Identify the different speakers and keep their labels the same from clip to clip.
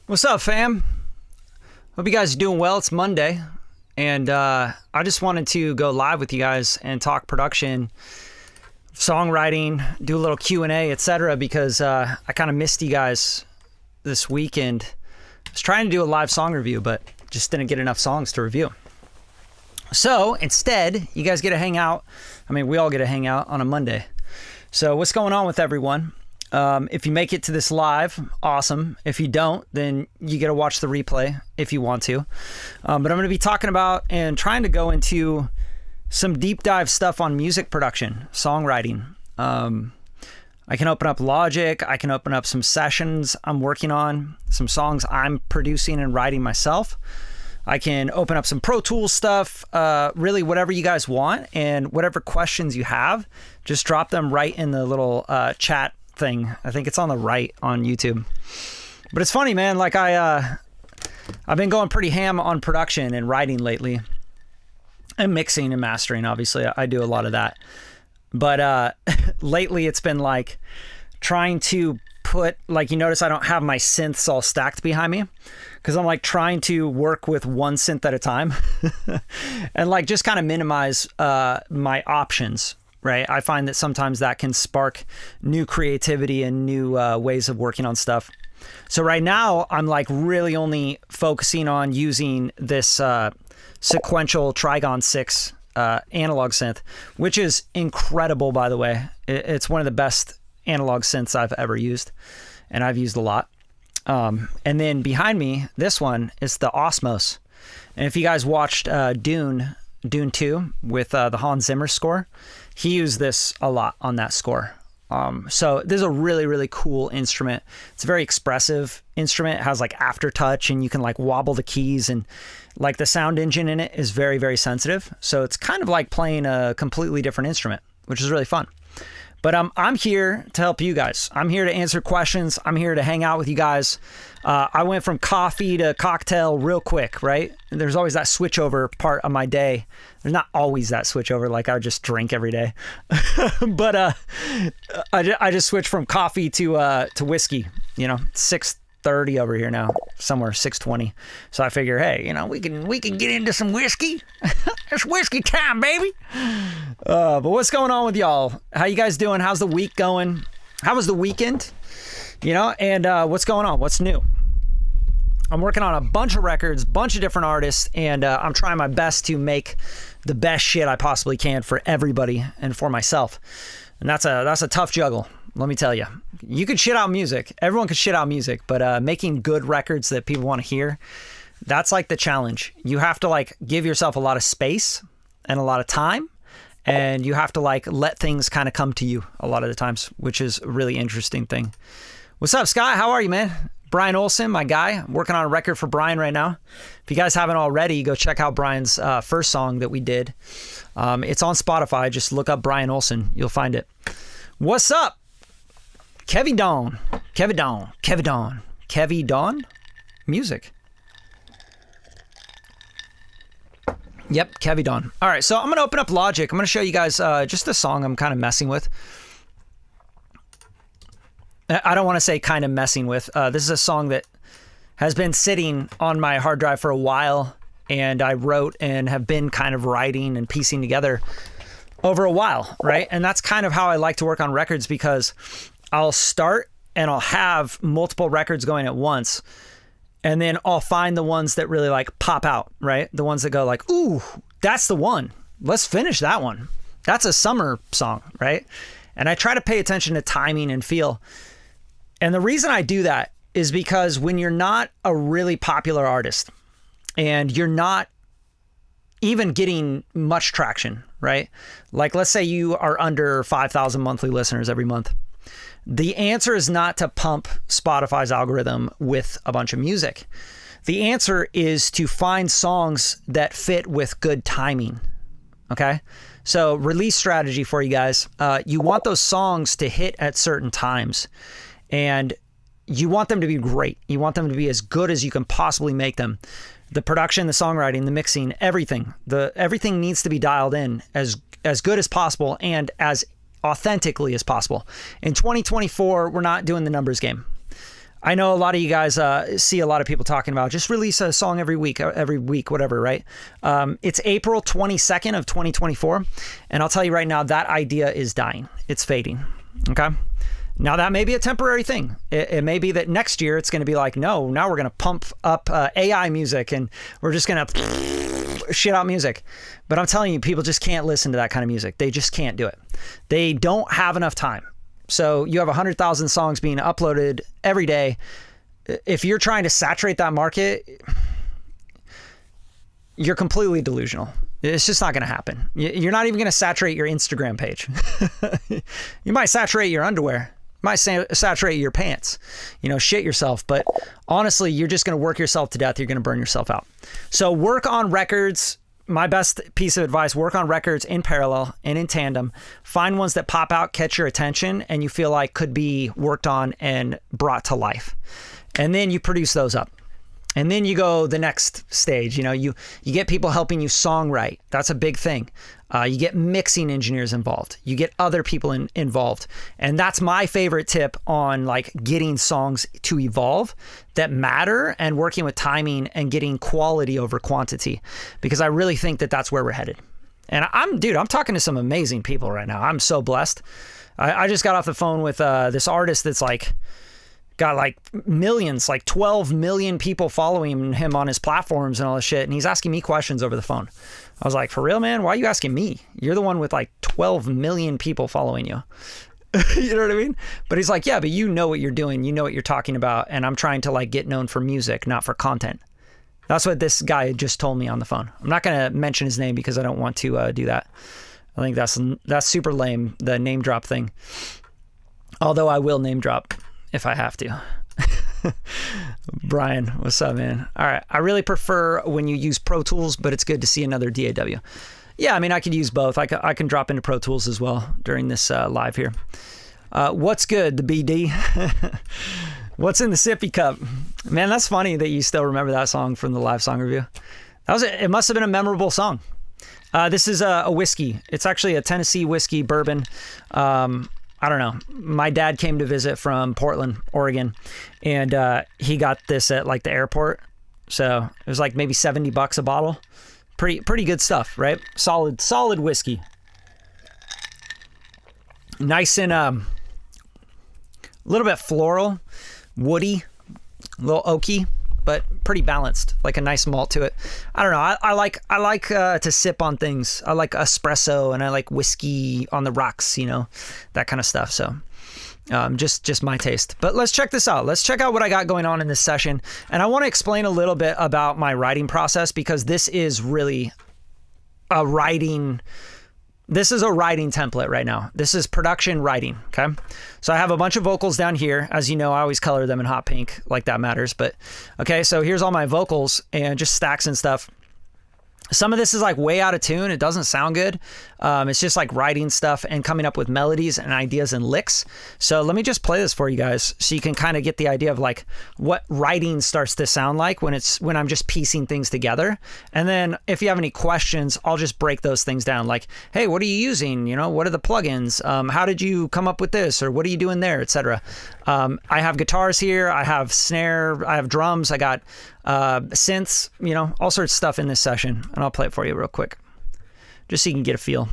Speaker 1: What's up, fam? Hope you guys are doing well. It's Monday, and I just wanted to go live with you guys and talk production, songwriting, do a little Q&A, etc. because I kind of missed you guys this weekend. I was trying to do a live song review, but just didn't get enough songs to review. So instead, you guys get to hang out. I mean, we all get to hang out on a Monday. So what's going on with everyone? If you make it to this live, awesome. If you don't, then you get to watch the replay if you want to. But I'm going to be talking about and trying to go into some deep dive stuff on music production, songwriting. I can open up Logic. I can open up some sessions I'm working on, some songs I'm producing and writing myself. I can open up some Pro Tools stuff, really whatever you guys want, and whatever questions you have, just drop them right in the little chat thing. I think it's on the right on YouTube. But it's funny, man, like I've been going pretty ham on production and writing lately, and mixing and mastering. Obviously I do a lot of that, but lately it's been like trying to put, like, you notice I don't have my synths all stacked behind me because I'm like trying to work with one synth at a time and like just kind of minimize my options. Right. I find that sometimes that can spark new creativity and new ways of working on stuff. So right now I'm like really only focusing on using this sequential Trigon 6 analog synth, which is incredible, by the way. It's one of the best analog synths I've ever used, and I've used a lot. And then behind me, this one is the Osmos. And if you guys watched Dune 2 with the Hans Zimmer score, he used this a lot on that score. So this is a really, really cool instrument. It's a very expressive instrument. It has like aftertouch, and you can like wobble the keys, and like the sound engine in it is very, very sensitive. So it's kind of like playing a completely different instrument, which is really fun. But I'm here to help you guys. I'm here to answer questions. I'm here to hang out with you guys. I went from coffee to cocktail real quick, right? There's always that switchover part of my day. There's not always that switchover, like I just drink every day. But I just switched from coffee to whiskey. You know, 6:30 over here now, somewhere 6:20. So I figure, hey, you know, we can get into some whiskey. It's whiskey time, baby. But what's going on with y'all? How you guys doing? How's the week going? How was the weekend? You know, and what's going on? What's new? I'm working on a bunch of records, bunch of different artists, and I'm trying my best to make the best shit I possibly can for everybody and for myself. And that's a tough juggle. Let me tell you, you could shit out music. Everyone could shit out music, but making good records that people want to hear, that's like the challenge. You have to like give yourself a lot of space and a lot of time, and you have to like let things kind of come to you a lot of the times, which is a really interesting thing. What's up, Scott? How are you, man? Brian Olson, my guy. I'm working on a record for Brian right now. If you guys haven't already, go check out Brian's first song that we did. It's on Spotify. Just look up Brian Olson. You'll find it. What's up? Kevy Dawn music. Yep, Kevy Dawn. All right, so I'm gonna open up Logic. I'm gonna show you guys just a song I'm kind of messing with. I don't want to say kind of messing with. This is a song that has been sitting on my hard drive for a while, and I wrote and have been kind of writing and piecing together over a while, right? And that's kind of how I like to work on records, because I'll start and I'll have multiple records going at once, and then I'll find the ones that really like pop out, right? The ones that go like, ooh, that's the one. Let's finish that one. That's a summer song, right? And I try to pay attention to timing and feel. And the reason I do that is because when you're not a really popular artist and you're not even getting much traction, right? Like, let's say you are under 5,000 monthly listeners every month. The answer is not to pump Spotify's algorithm with a bunch of music. The answer is to find songs that fit with good timing. Okay? So release strategy for you guys. You want those songs to hit at certain times, and you want them to be great. You want them to be as good as you can possibly make them. The production, the songwriting, the mixing, everything. Everything needs to be dialed in as good as possible and as authentically as possible. In 2024, we're not doing the numbers game. I know a lot of you guys see a lot of people talking about just release a song every week, whatever, right? It's April 22nd of 2024. And I'll tell you right now, that idea is dying. It's fading. Okay. Now that may be a temporary thing. It may be that next year it's going to be like, no, now we're going to pump up AI music and we're just going to shit out music. But I'm telling you, people just can't listen to that kind of music. They just can't do it. They don't have enough time. So you have 100,000 songs being uploaded every day. If you're trying to saturate that market, you're completely delusional. It's just not going to happen. You're not even going to saturate your Instagram page. You might saturate your underwear. You might saturate your pants. Shit yourself. But honestly, you're just going to work yourself to death. You're going to burn yourself out. So work on records. My best piece of advice, work on records in parallel and in tandem. Find ones that pop out, catch your attention, and you feel like could be worked on and brought to life. And then you produce those up. And then you go the next stage. You get people helping you songwrite. That's a big thing. You get mixing engineers involved. You get other people involved. And that's my favorite tip on like getting songs to evolve that matter and working with timing and getting quality over quantity, because I really think that that's where we're headed. And I'm talking to some amazing people right now. I'm so blessed. I just got off the phone with this artist that's like, got like millions, like 12 million people following him on his platforms and all this shit. And he's asking me questions over the phone. I was like, for real, man? Why are you asking me? You're the one with like 12 million people following you. You know what I mean? But he's like, yeah, but you know what you're doing. You know what you're talking about. And I'm trying to like get known for music, not for content. That's what this guy just told me on the phone. I'm not going to mention his name because I don't want to do that. I think that's super lame, the name drop thing. Although I will name drop if I have to. Brian, what's up, man? All right. I really prefer when you use Pro Tools, but it's good to see another DAW. Yeah, I mean, I could use both. I can drop into Pro Tools as well during this live here. What's good, the BD? What's in the sippy cup? Man, that's funny that you still remember that song from the live song review. It must have been a memorable song. This is a whiskey. It's actually a Tennessee whiskey bourbon. I don't know. My dad came to visit from Portland, Oregon, and he got this at like the airport. So it was like maybe $70 a bottle. Pretty good stuff, right? Solid whiskey. Nice and a little bit floral, woody, a little oaky, but pretty balanced, like a nice malt to it. I don't know. I like to sip on things. I like espresso and I like whiskey on the rocks, that kind of stuff. So just my taste. But let's check this out. Let's check out what I got going on in this session. And I want to explain a little bit about my writing process, because this is really a writing template right now. This is production writing, okay? So I have a bunch of vocals down here. As you know, I always color them in hot pink, like that matters. But okay, so here's all my vocals and just stacks and stuff. Some of this is like way out of tune. It doesn't sound good. It's just like writing stuff and coming up with melodies and ideas and licks. So let me just play this for you guys so you can kind of get the idea of like what writing starts to sound like when I'm just piecing things together. And then if you have any questions, I'll just break those things down. Like, hey, what are you using? What are the plugins? How did you come up with this? Or what are you doing there, etc. I have guitars here. I have snare. I have drums. I got synths, all sorts of stuff in this session. And I'll play it for you real quick, just so you can get a feel.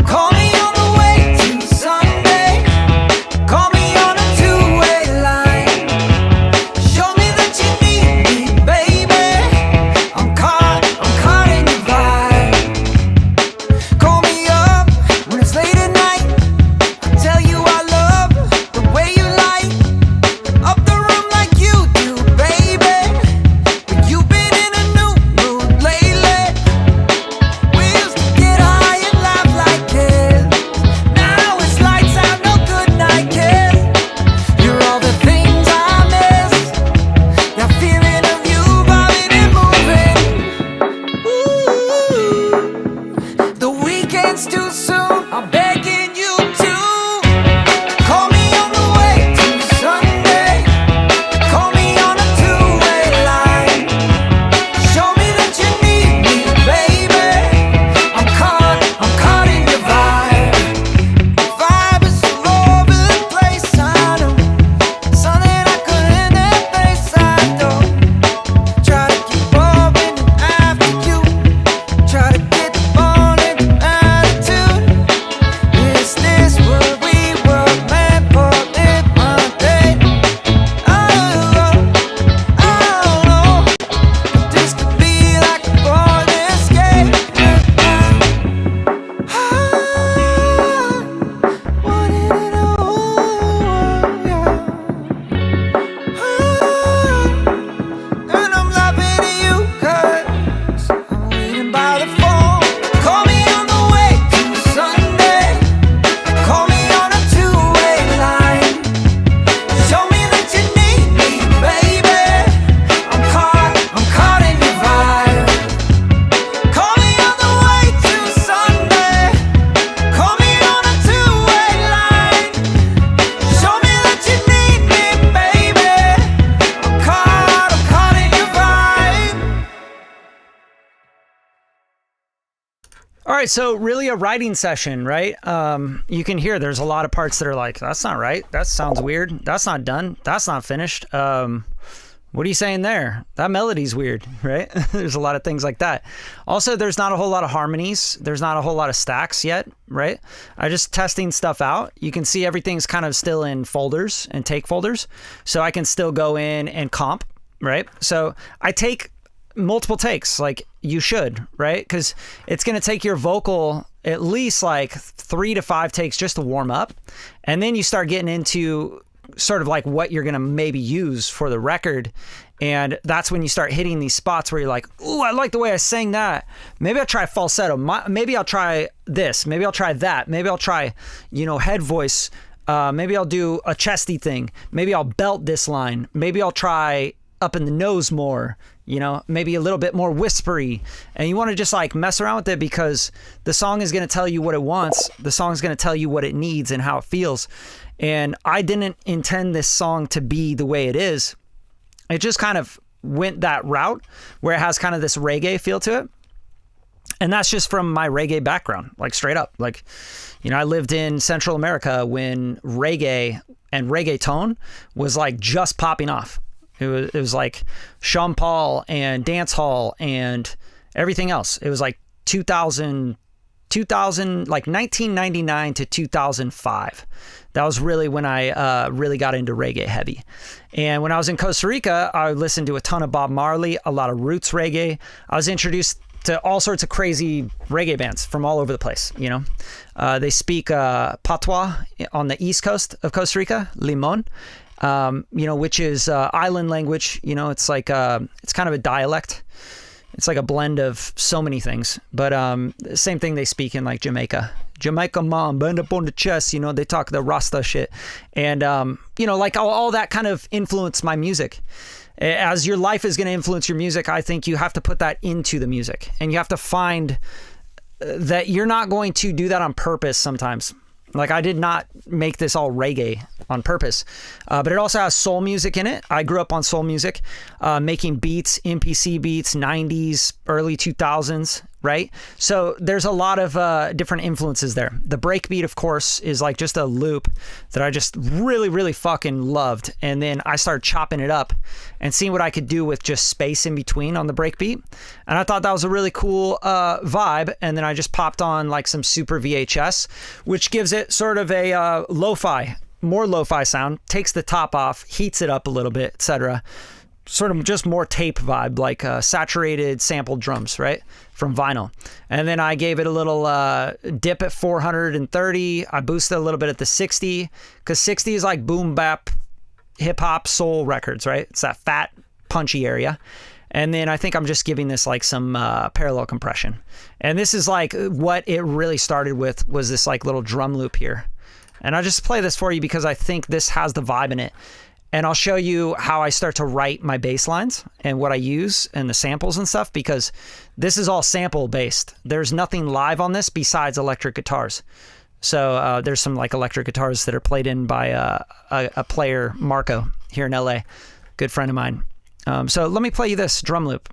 Speaker 2: Call me
Speaker 1: All right, so really a writing session, right? You can hear there's a lot of parts that are like, that's not right. That sounds weird. That's not done. That's not finished. What are you saying there? That melody's weird, right? There's a lot of things like that. Also, there's not a whole lot of harmonies. There's not a whole lot of stacks yet, right? I'm just testing stuff out. You can see everything's kind of still in folders and take folders. So I can still go in and comp, right? So I take multiple takes like you should, right? Because it's going to take your vocal at least like 3 to 5 takes just to warm up. And then you start getting into sort of like what you're going to maybe use for the record. And that's when you start hitting these spots where you're like, ooh, I like the way I sang that. Maybe I'll try falsetto. Maybe I'll try this. Maybe I'll try that. Maybe I'll try, head voice. Maybe I'll do a chesty thing. Maybe I'll belt this line. Maybe I'll try up in the nose more, maybe a little bit more whispery. And you want to just like mess around with it because the song is going to tell you what it wants. The song is going to tell you what it needs and how it feels. And I didn't intend this song to be the way it is. It just kind of went that route where it has kind of this reggae feel to it. And that's just from my reggae background, like straight up. Like, I lived in Central America when reggae and reggaeton was like just popping off. It was like Sean Paul and dance hall and everything else. It was like 2000, like 1999 to 2005. That was really when I really got into reggae heavy. And when I was in Costa Rica, I listened to a ton of Bob Marley, a lot of roots reggae. I was introduced to all sorts of crazy reggae bands from all over the place. They speak patois on the east coast of Costa Rica, Limon. Which is island language. It's like it's kind of a dialect. It's like a blend of so many things. But same thing they speak in like Jamaica. Jamaica mom, bend up on the chest. They talk the Rasta shit. And, like all that kind of influenced my music. As your life is going to influence your music, I think you have to put that into the music. And you have to find that you're not going to do that on purpose sometimes. Like I did not make this all reggae on purpose, but it also has soul music in it. I grew up on soul music, making beats, MPC beats, 90s, early 2000s, right? So there's a lot of different influences there. The breakbeat, of course, is like just a loop that I just really, really fucking loved. And then I started chopping it up and seeing what I could do with just space in between on the breakbeat. And I thought that was a really cool vibe. And then I just popped on like some Super VHS, which gives it sort of a more lo-fi sound, takes the top off, heats it up a little bit, etc. Sort of just more tape vibe, like saturated sampled drums, right? From vinyl. And then I gave it a little dip at 430. I boosted a little bit at the 60, because 60 is like boom bap, hip hop, soul records, right? It's that fat, punchy area. And then I think I'm just giving this like some parallel compression. And this is like what it really started with, was this like little drum loop here. And I'll just play this for you because I think this has the vibe in it. And I'll show you how I start to write my bass lines and what I use and the samples and stuff, because this is all sample based. There's nothing live on this besides electric guitars. So there's some like electric guitars that are played in by a player, Marco, here in LA, good friend of mine. So let me play you this drum loop.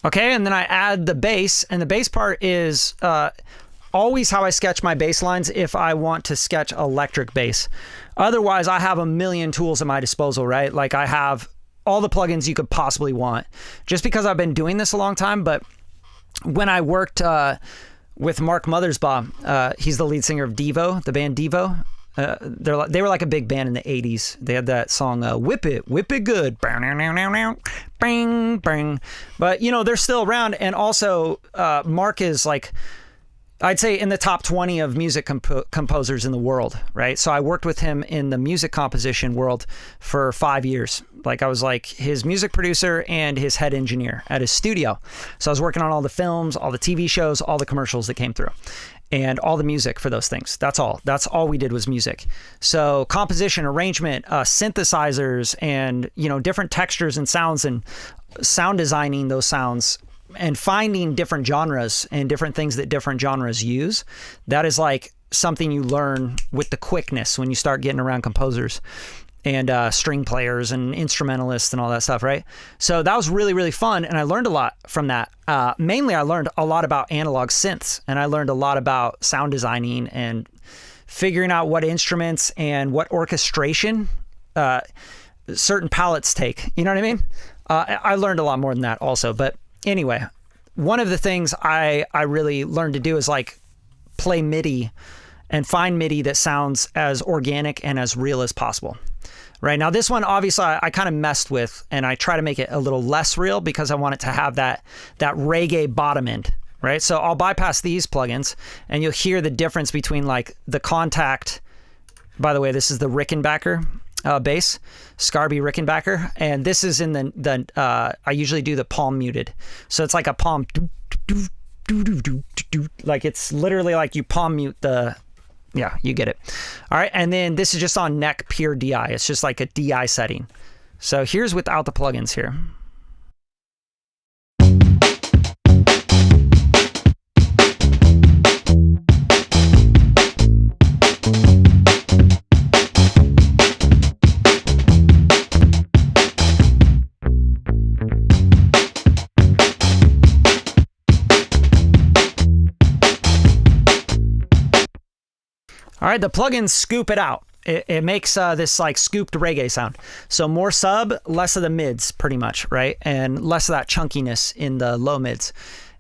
Speaker 1: Okay, and then I add the bass, and the bass part is always how I sketch my bass lines if I want to sketch electric bass. Otherwise, I have a million tools at my disposal, right? Like I have all the plugins you could possibly want, just because I've been doing this a long time. But when I worked with Mark Mothersbaugh, he's the lead singer of Devo, the band Devo. They were like a big band in the 80s. They had that song, Whip It Good. Bang, bang. But, they're still around. And also, Mark is like I'd say in the top 20 of music composers in the world, right? So I worked with him in the music composition world for 5 years. Like I was like his music producer and his head engineer at his studio. So I was working on all the films, all the TV shows, all the commercials that came through, and all the music for those things. That's all we did was music. So composition, arrangement, synthesizers, and different textures and sounds, and sound designing those sounds, and finding different genres and different things that different genres use. That is like something you learn with the quickness when you start getting around composers and string players and instrumentalists and all that stuff, right? So that was really, really fun, and I learned a lot from that. Mainly, I learned a lot about analog synths, and I learned a lot about sound designing and figuring out what instruments and what orchestration certain palettes take. You know what I mean? I learned a lot more than that also, but anyway, one of the things I really learned to do is like play MIDI and find MIDI that sounds as organic and as real as possible. Right now, this one, obviously, I kind of messed with, and I try to make it a little less real because I want it to have that reggae bottom end, right? So I'll bypass these plugins, and you'll hear the difference between like the Contact. By the way, this is the Rickenbacker bass, Scarby Rickenbacker, and this is in the I usually do the palm muted, so it's like a palm, like it's literally like you palm mute the. Yeah, you get it. All right, and then this is just on neck pure DI. It's just like a DI setting. So here's without the plugins here. All right, the plugins scoop it out. It makes this like scooped reggae sound. So more sub, less of the mids pretty much, right? And less of that chunkiness in the low mids.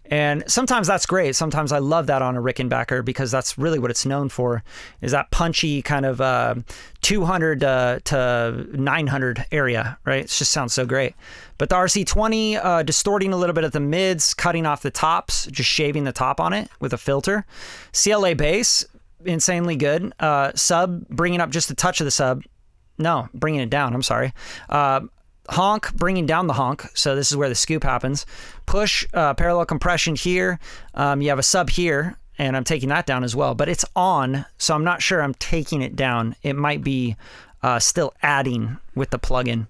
Speaker 1: And sometimes that's great. Sometimes I love that on a Rickenbacker because that's really what it's known for, is that punchy kind of 200 to 900 area, right? It just sounds so great. But the RC20, distorting a little bit at the mids, cutting off the tops, just shaving the top on it with a filter. CLA bass, insanely good. Sub, bringing up just a touch of the sub. No, bringing it down. I'm sorry. Honk, bringing down the honk. So this is where the scoop happens. Push, parallel compression here. You have a sub here, and I'm taking that down as well. But it's on, so I'm not sure I'm taking it down. It might be still adding with the plugin.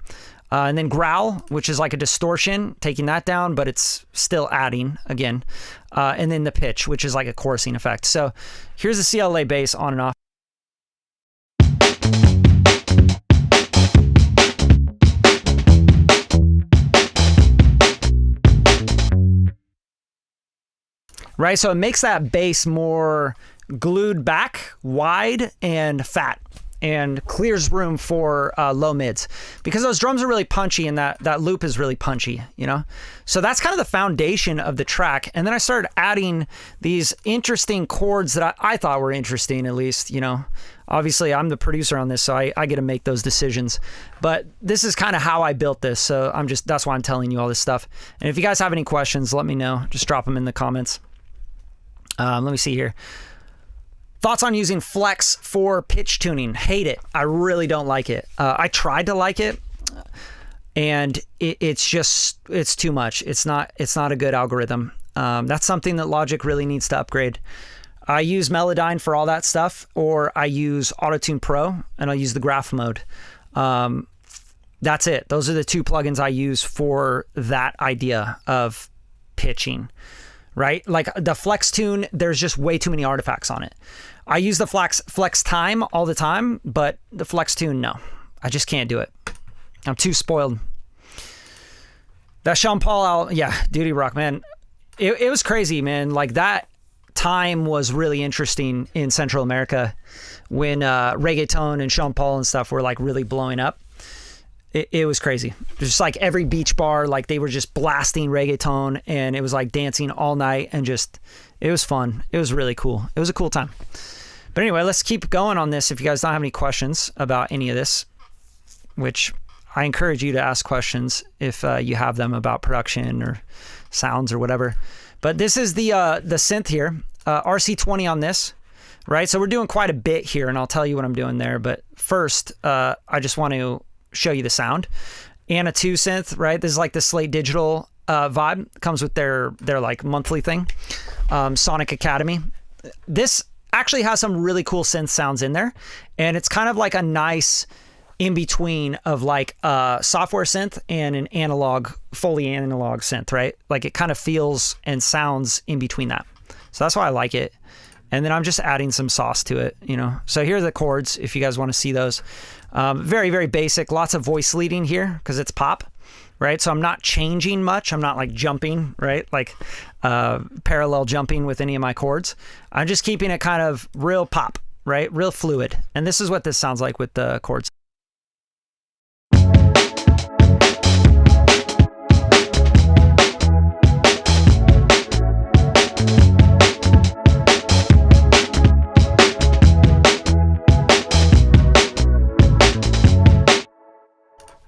Speaker 1: And then growl, which is like a distortion, taking that down, but it's still adding again. And then the pitch, which is like a chorusing effect. So here's the CLA bass on and off. Right, so it makes that bass more glued back, wide, and fat, and clears room for low mids, because those drums are really punchy and that loop is really punchy, you know? So that's kind of the foundation of the track. And then I started adding these interesting chords that I thought were interesting, at least, you know? Obviously, I'm the producer on this, so I get to make those decisions. But this is kind of how I built this, so that's why I'm telling you all this stuff. And if you guys have any questions, let me know. Just drop them in the comments. Let me see here. Thoughts on using flex for pitch tuning? Hate it. I really don't like it. I tried to like it, and it's too much. It's not a good algorithm. That's something that Logic really needs to upgrade. I use Melodyne for all that stuff, or I use Auto-Tune Pro, and I'll use the graph mode. That's it. Those are the two plugins I use for that idea of pitching. Right? Like the Flex Tune, there's just way too many artifacts on it. I use the Flex Time all the time, but the Flex Tune, no. I just can't do it. I'm too spoiled. That Sean Paul, Duty Rock, man. It was crazy, man. Like that time was really interesting in Central America when reggaeton and Sean Paul and stuff were like really blowing up. It was crazy. Just like every beach bar, like they were just blasting reggaeton, and it was like dancing all night, and just, it was fun. It was really cool. It was a cool time. But anyway, let's keep going on this. If you guys don't have any questions about any of this, which I encourage you to ask questions if you have them about production or sounds or whatever. But this is the synth here, RC20 on this, right? So we're doing quite a bit here, and I'll tell you what I'm doing there. But first, I just want to show you the sound. Anna 2 synth, right? This is like the Slate Digital vibe. Comes with their like monthly thing, Sonic Academy. This actually has some really cool synth sounds in there, and it's kind of like a nice in between of like a software synth and an analog, fully analog synth, right? Like it kind of feels and sounds in between that. So that's why I like it. And then I'm just adding some sauce to it, you know? So here are the chords, if you guys want to see those. Very, very basic, lots of voice leading here because it's pop, right? So I'm not changing much. I'm not like jumping, right? Like parallel jumping with any of my chords. I'm just keeping it kind of real pop, right? Real fluid. And this is what this sounds like with the chords.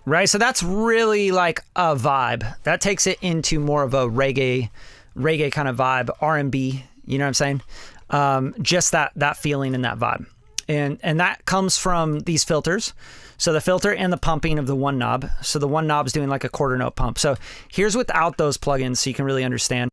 Speaker 1: Right, so that's really like a vibe. That takes it into more of a reggae kind of vibe, R&B, you know what I'm saying? Just that feeling and that vibe. And that comes from these filters. So the filter and the pumping of the one knob. So the one knob's doing like a quarter note pump. So here's without those plugins so you can really understand.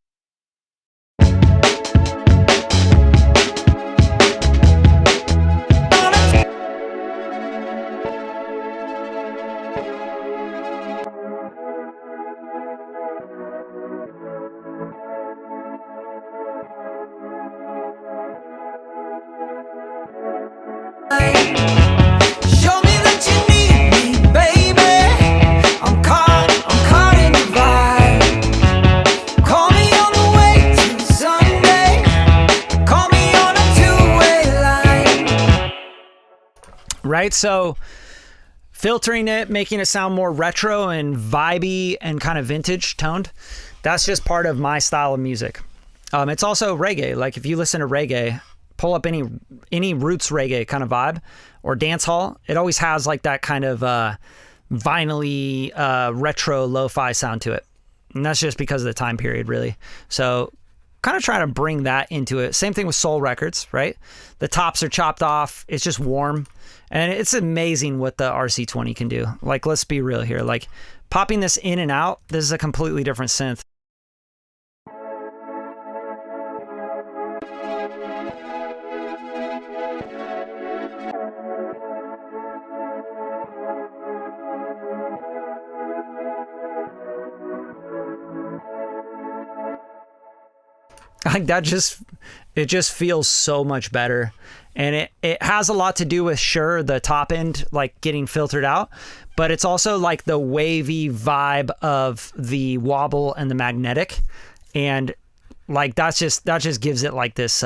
Speaker 1: Right, so filtering it, making it sound more retro and vibey and kind of vintage toned. That's just part of my style of music. It's also reggae. Like if you listen to reggae, pull up any roots reggae kind of vibe or dance hall, it always has like that kind of vinyl-y, retro lo-fi sound to it. And that's just because of the time period, really. So kind of trying to bring that into it. Same thing with soul records, right? The tops are chopped off. It's just warm. And it's amazing what the RC20 can do. Like, let's be real here. Like, popping this in and out, this is a completely different synth. Like that it just feels so much better. And it has a lot to do with, sure, the top end, like getting filtered out, but it's also like the wavy vibe of the wobble and the magnetic. And like, that just gives it like this,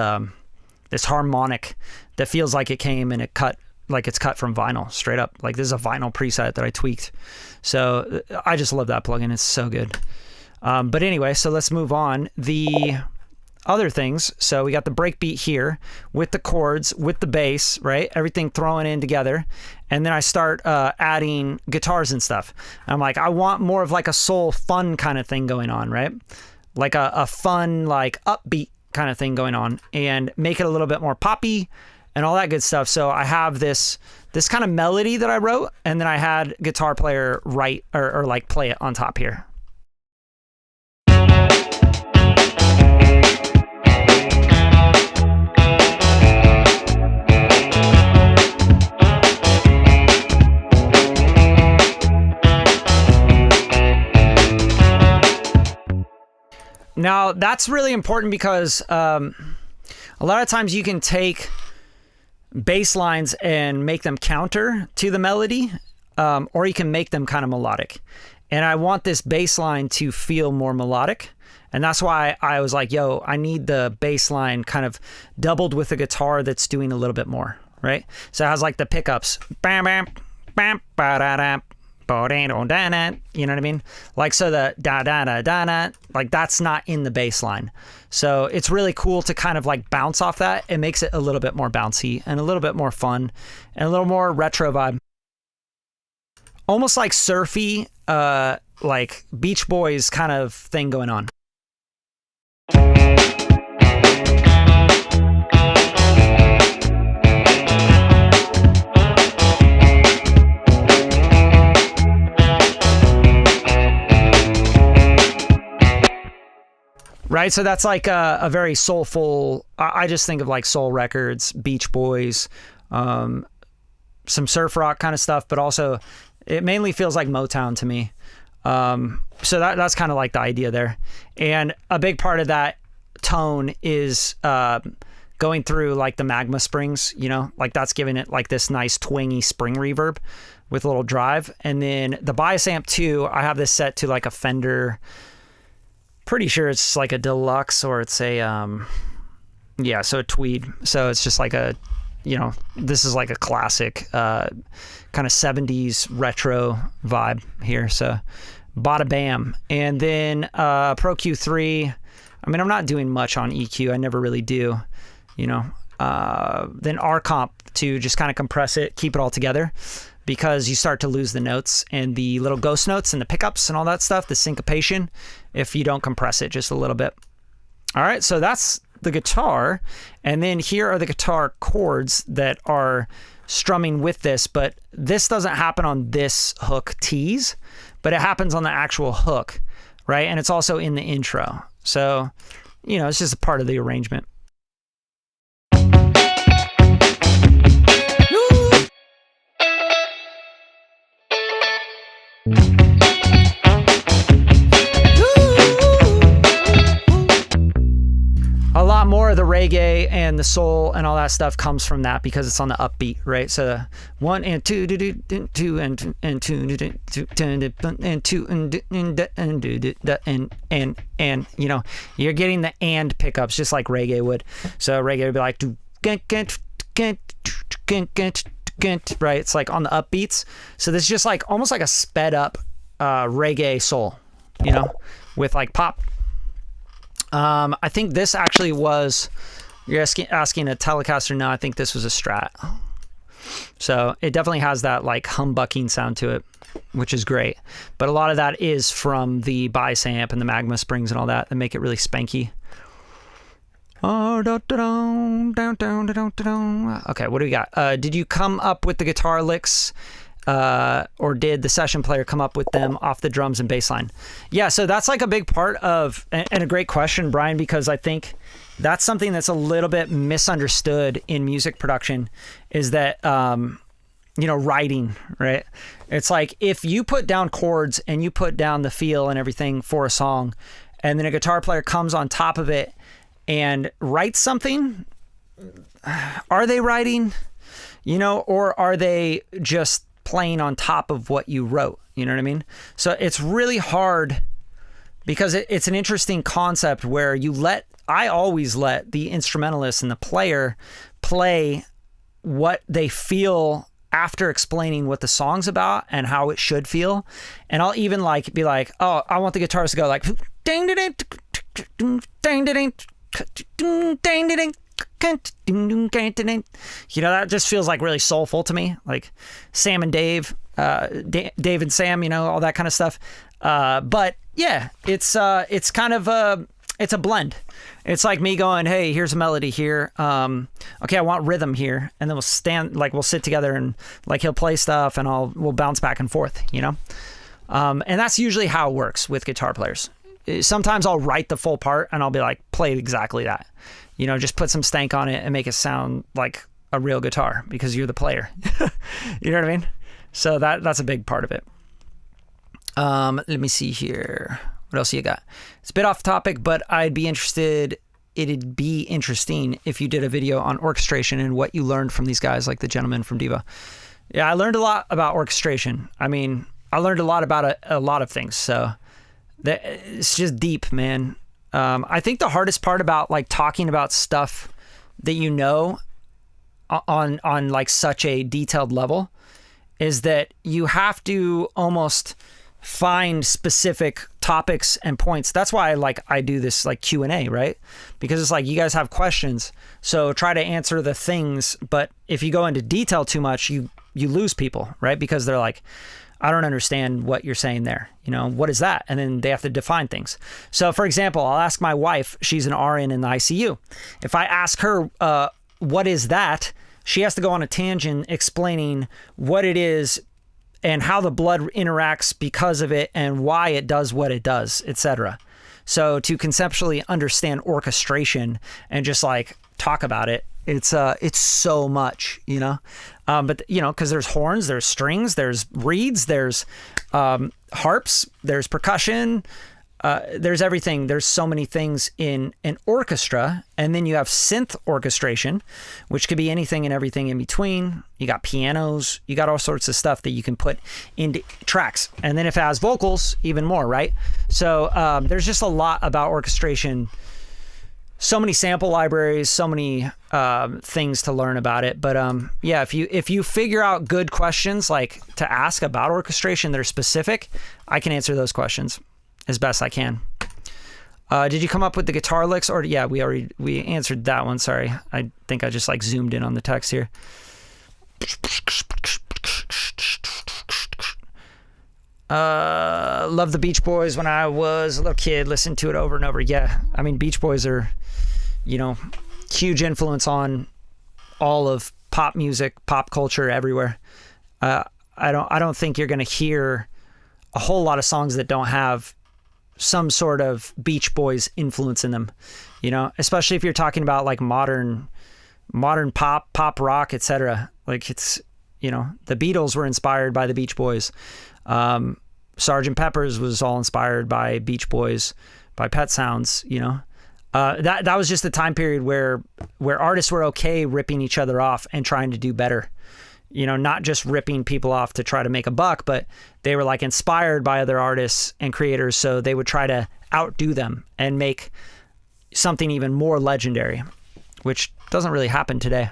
Speaker 1: this harmonic that feels like it came and it's cut from vinyl straight up. Like this is a vinyl preset that I tweaked. So I just love that plugin. It's so good. But anyway, so let's move on. The other things. So we got the breakbeat here with the chords, with the bass, right? Everything thrown in together. And then I start adding guitars and stuff. And I'm like, I want more of like a soul fun kind of thing going on, right? Like a fun, like upbeat kind of thing going on, and make it a little bit more poppy and all that good stuff. So I have this kind of melody that I wrote, and then I had guitar player write or like play it on top here. Now, that's really important because a lot of times you can take bass lines and make them counter to the melody, or you can make them kind of melodic. And I want this bass line to feel more melodic. And that's why I was like, yo, I need the bass line kind of doubled with a guitar that's doing a little bit more, right? So it has like the pickups. Bam, bam, bam, ba-da-da. You know what I mean? Like, so the da-da-da-da-da, like that's not in the bass line. So it's really cool to kind of like bounce off that. It makes it a little bit more bouncy and a little bit more fun and a little more retro vibe. almost like surfy, like Beach Boys kind of thing going on. Right, so that's like a very soulful. I just think of like soul records, Beach Boys, some surf rock kind of stuff, but also it mainly feels like Motown to me. So that's kind of like the idea there, and a big part of that tone is going through like the magma springs. You know, like that's giving it like this nice twingy spring reverb with a little drive, and then the bias amp too. I have this set to like a Fender. Pretty sure it's like a deluxe, or it's a so a tweed. So it's just like a, you know, this is like a classic kind of 70s retro vibe here. So bada bam. And then Pro Q3. I mean, I'm not doing much on EQ. I never really do, you know. Then R comp to just kind of compress it, keep it all together, because you start to lose the notes and the little ghost notes and the pickups and all that stuff, the syncopation, if you don't compress it just a little bit. All right, so that's the guitar. And then here are the guitar chords that are strumming with this, but this doesn't happen on this hook tease, but it happens on the actual hook, right? And it's also in the intro. So, you know, it's just a part of the arrangement. A lot more of the reggae and the soul and all that stuff comes from that because it's on the upbeat, right? So 1 and 2 and 2 and 2 and 2 and you know, you're getting the and pickups just like reggae would. So reggae would be like right? It's like on the upbeats. So this is just like almost like a sped up reggae soul, you know, with like pop. I think this actually was, you're asking a Telecaster. No, I think this was a Strat. So it definitely has that like humbucking sound to it, which is great. But a lot of that is from the bias amp and the magma springs and all that make it really spanky. Okay, what do we got? Did you come up with the guitar licks? Or did the session player come up with them off the drums and bass line? Yeah, so that's like a big part of, and a great question, Brian, because I think that's something that's a little bit misunderstood in music production, is that, you know, writing, right? It's like if you put down chords and you put down the feel and everything for a song, and then a guitar player comes on top of it and writes something, are they writing, you know, or are they just playing on top of what you wrote? You know what I mean? So it's really hard because it's an interesting concept where I always let the instrumentalist and the player play what they feel after explaining what the song's about and how it should feel. And I'll even like be like, oh, I want the guitars to go like ding ding ding ding ding ding ding ding. You know, that just feels like really soulful to me, like Sam and Dave, Dave and Sam, you know, all that kind of stuff. But yeah, it's kind of it's a blend. It's like me going, hey, here's a melody here. Okay, I want rhythm here, and then we'll sit together and like he'll play stuff, and we'll bounce back and forth, you know. And that's usually how it works with guitar players. Sometimes I'll write the full part and I'll be like, play exactly that. You know, just put some stank on it and make it sound like a real guitar because you're the player. You know what I mean? So that's a big part of it. Let me see here. What else you got? It's a bit off topic, but it'd be interesting if you did a video on orchestration and what you learned from these guys like the gentleman from Diva. Yeah, I learned a lot about orchestration. I mean, I learned a lot about a lot of things. So it's just deep, man. I think the hardest part about like talking about stuff that you know on like such a detailed level is that you have to almost find specific topics and points. That's why I do this like Q&A, right? Because it's like you guys have questions, so try to answer the things. But if you go into detail too much, you lose people, right? Because they're like, I don't understand what you're saying there. You know, what is that? And then they have to define things. So for example, I'll ask my wife, she's an RN in the ICU. If I ask her, what is that? She has to go on a tangent explaining what it is and how the blood interacts because of it and why it does what it does, etc. So to conceptually understand orchestration and just like talk about it, it's so much, you know. But you know, because there's horns, there's strings, there's reeds, there's harps, there's percussion, there's everything. There's so many things in an orchestra, and then you have synth orchestration, which could be anything and everything in between. You got pianos, you got all sorts of stuff that you can put into tracks, and then if it has vocals, even more, right? So there's just a lot about orchestration. So many sample libraries, so many things to learn about it. But yeah, if you figure out good questions like to ask about orchestration that are specific, I can answer those questions as best I can. Did you come up with the guitar licks? Or yeah, we answered that one. Sorry, I think I just like zoomed in on the text here. Love the Beach Boys when I was a little kid. Listened to it over and over. Yeah, I mean Beach Boys are, you know, huge influence on all of pop music, pop culture everywhere. I don't think you're gonna hear a whole lot of songs that don't have some sort of Beach Boys influence in them, you know, especially if you're talking about like modern pop rock, etc. Like it's, you know, the Beatles were inspired by the Beach Boys. Sgt. Pepper's was all inspired by Beach Boys, by Pet Sounds, you know. That was just the time period where artists were okay ripping each other off and trying to do better. You know, not just ripping people off to try to make a buck, but they were like inspired by other artists and creators, so they would try to outdo them and make something even more legendary, which doesn't really happen today.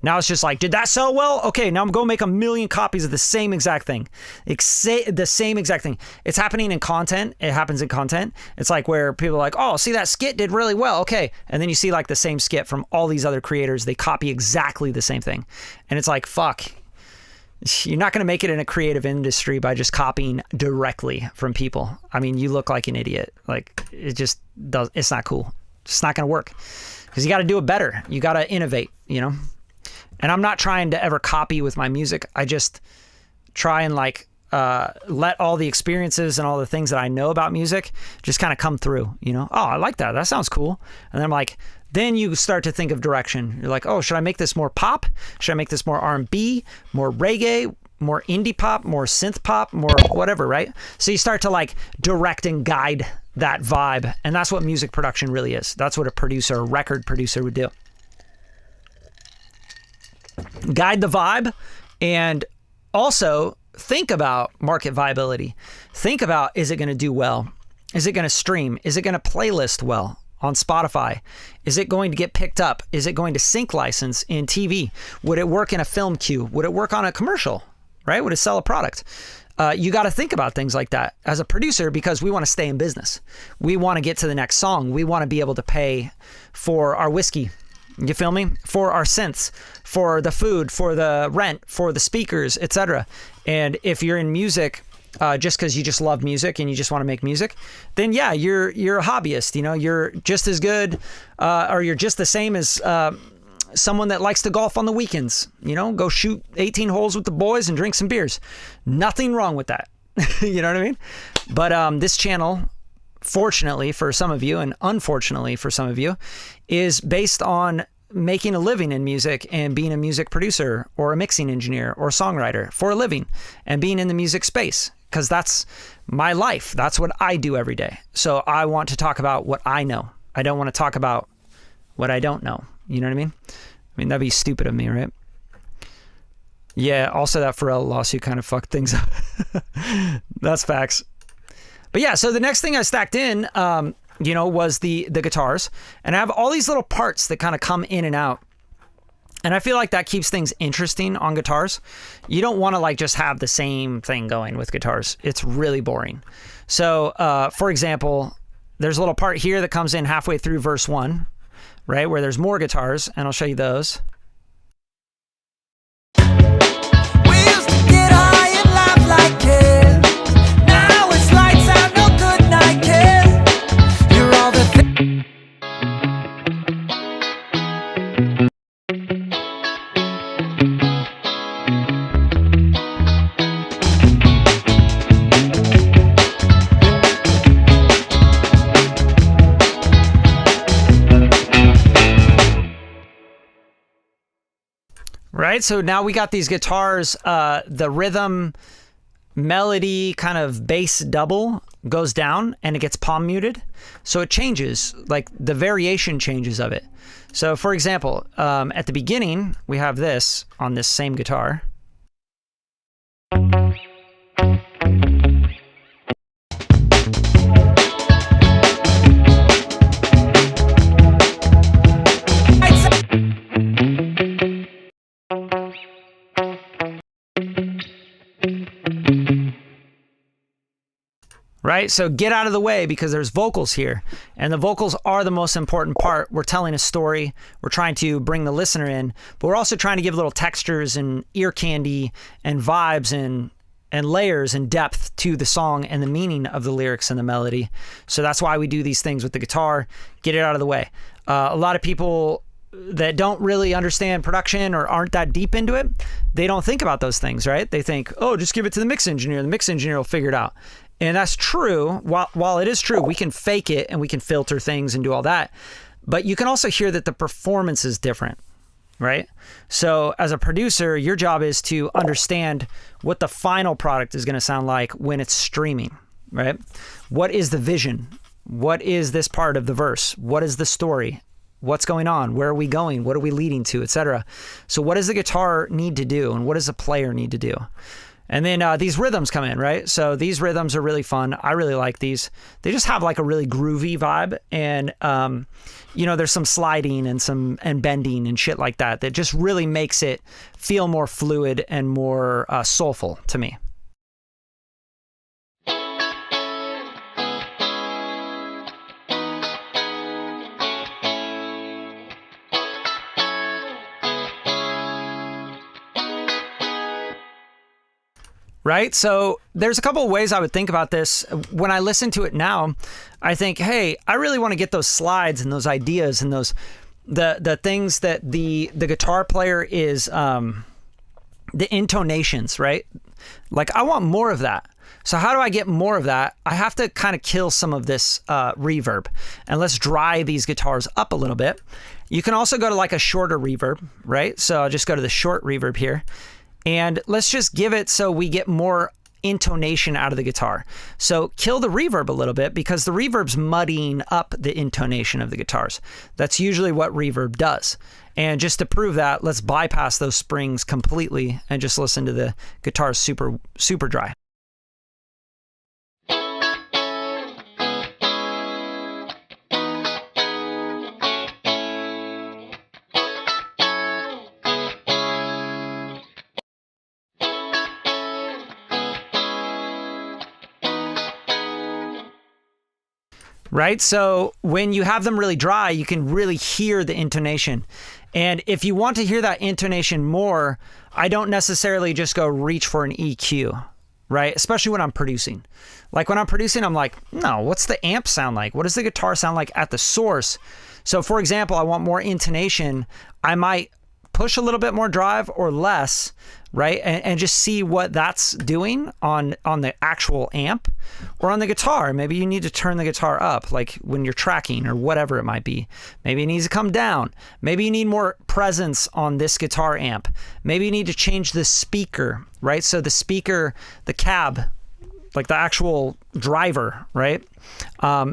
Speaker 1: Now it's just like, did that sell well? Okay, now I'm going to make 1 million copies of the same exact thing. The same exact thing. It's happening in content. It happens in content. It's like where people are like, oh, see, that skit did really well. Okay. And then you see like the same skit from all these other creators. They copy exactly the same thing. And it's like, fuck. You're not going to make it in a creative industry by just copying directly from people. I mean, you look like an idiot. Like it just does. It's not cool. It's not going to work because you got to do it better. You got to innovate, you know? And I'm not trying to ever copy with my music. I just try and like let all the experiences and all the things that I know about music just kind of come through, you know? Oh, I like that. That sounds cool. And then I'm like, then you start to think of direction. You're like, oh, should I make this more pop? Should I make this more R&B, more reggae, more indie pop, more synth pop, more whatever, right? So you start to like direct and guide that vibe. And that's what music production really is. That's what a record producer would do. Guide the vibe, and also think about market viability. Think about, is it going to do well? Is it going to stream? Is it going to playlist well on Spotify? Is it going to get picked up? Is it going to sync license in TV? Would it work in a film queue? Would it work on a commercial, right? Would it sell a product? You got to think about things like that as a producer because we want to stay in business. We want to get to the next song. We want to be able to pay for our whiskey. You feel me? For our synths, for the food, for the rent, for the speakers, etc. And if you're in music, just because you just love music and you just want to make music, then yeah, you're a hobbyist. You know, you're just as good, or you're just the same as someone that likes to golf on the weekends. You know, go shoot 18 holes with the boys and drink some beers. Nothing wrong with that. You know what I mean? But this channel, fortunately for some of you and unfortunately for some of you, is based on making a living in music and being a music producer or a mixing engineer or songwriter for a living and being in the music space, because that's my life. That's what I do every day. So I want to talk about what I know. I don't want to talk about what I don't know. You know what I mean? I mean, that'd be stupid of me, right? Yeah, also that Pharrell lawsuit kind of fucked things up. That's facts. But yeah, so the next thing I stacked in, you know, was the guitars. And I have all these little parts that kind of come in and out. And I feel like that keeps things interesting on guitars. You don't want to like just have the same thing going with guitars. It's really boring. So, for example, there's a little part here that comes in halfway through verse 1, right? Where there's more guitars, and I'll show you those.
Speaker 2: We used to get high and laugh like kids.
Speaker 1: right? So now we got these guitars, the rhythm, melody, kind of bass double goes down and it gets palm muted. So it changes, like the variation changes of it. So for example, at the beginning, we have this on this same guitar. Right? So get out of the way because there's vocals here. And the vocals are the most important part. We're telling a story. We're trying to bring the listener in, but we're also trying to give little textures and ear candy and vibes and layers and depth to the song and the meaning of the lyrics and the melody. So that's why we do these things with the guitar. Get it out of the way. A lot of people that don't really understand production or aren't that deep into it, they don't think about those things, right? They think, oh, just give it to the mix engineer. The mix engineer will figure it out. And that's true. While it is true, we can fake it and we can filter things and do all that. But you can also hear that the performance is different, right? So as a producer, your job is to understand what the final product is going to sound like when it's streaming, right? What is the vision? What is this part of the verse? What is the story? What's going on? Where are we going? What are we leading to, etc.? So what does the guitar need to do? And what does the player need to do? And then these rhythms come in, right? So these rhythms are really fun. I really like these. They just have like a really groovy vibe. And, you know, there's some sliding and bending and shit like that just really makes it feel more fluid and more soulful to me. Right? So there's a couple of ways I would think about this. When I listen to it now, I think, hey, I really want to get those slides and those ideas and those the things that the guitar player is the intonations, right? Like I want more of that. So how do I get more of that? I have to kind of kill some of this reverb, and let's dry these guitars up a little bit. You can also go to like a shorter reverb, right? So I'll just go to the short reverb here. And let's just give it so we get more intonation out of the guitar. So kill the reverb a little bit because the reverb's muddying up the intonation of the guitars. That's usually what reverb does. And just to prove that, let's bypass those springs completely and just listen to the guitars super, super dry. Right? So when you have them really dry, you can really hear the intonation. And if you want to hear that intonation more, I don't necessarily just go reach for an EQ, right? Especially when I'm producing. Like when I'm producing, I'm like, no, what's the amp sound like? What does the guitar sound like at the source? So for example, I want more intonation. I might push a little bit more drive or less, right? And just see what that's doing on the actual amp or on the guitar. Maybe you need to turn the guitar up, like when you're tracking or whatever it might be. Maybe it needs to come down. Maybe you need more presence on this guitar amp. Maybe you need to change the speaker, right? So the speaker, the cab, like the actual driver, right?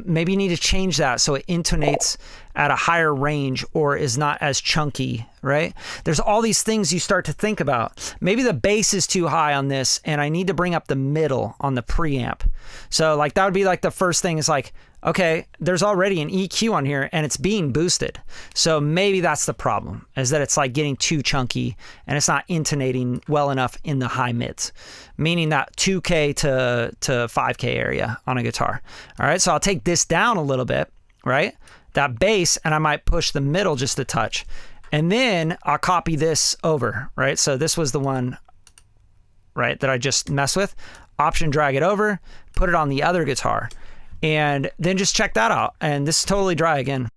Speaker 1: Maybe you need to change that so it intonates at a higher range or is not as chunky, right? There's all these things you start to think about. Maybe the bass is too high on this and I need to bring up the middle on the preamp. So like that would be like the first thing is like, okay, there's already an EQ on here and it's being boosted. So maybe that's the problem, is that it's like getting too chunky and it's not intonating well enough in the high mids, meaning that 2K to 5K area on a guitar. All right, so I'll take this down a little bit, right? That bass, and I might push the middle just a touch. And then I'll copy this over, right? So this was the one, right, that I just messed with. Option drag it over, put it on the other guitar. And then just check that out. And this is totally dry again.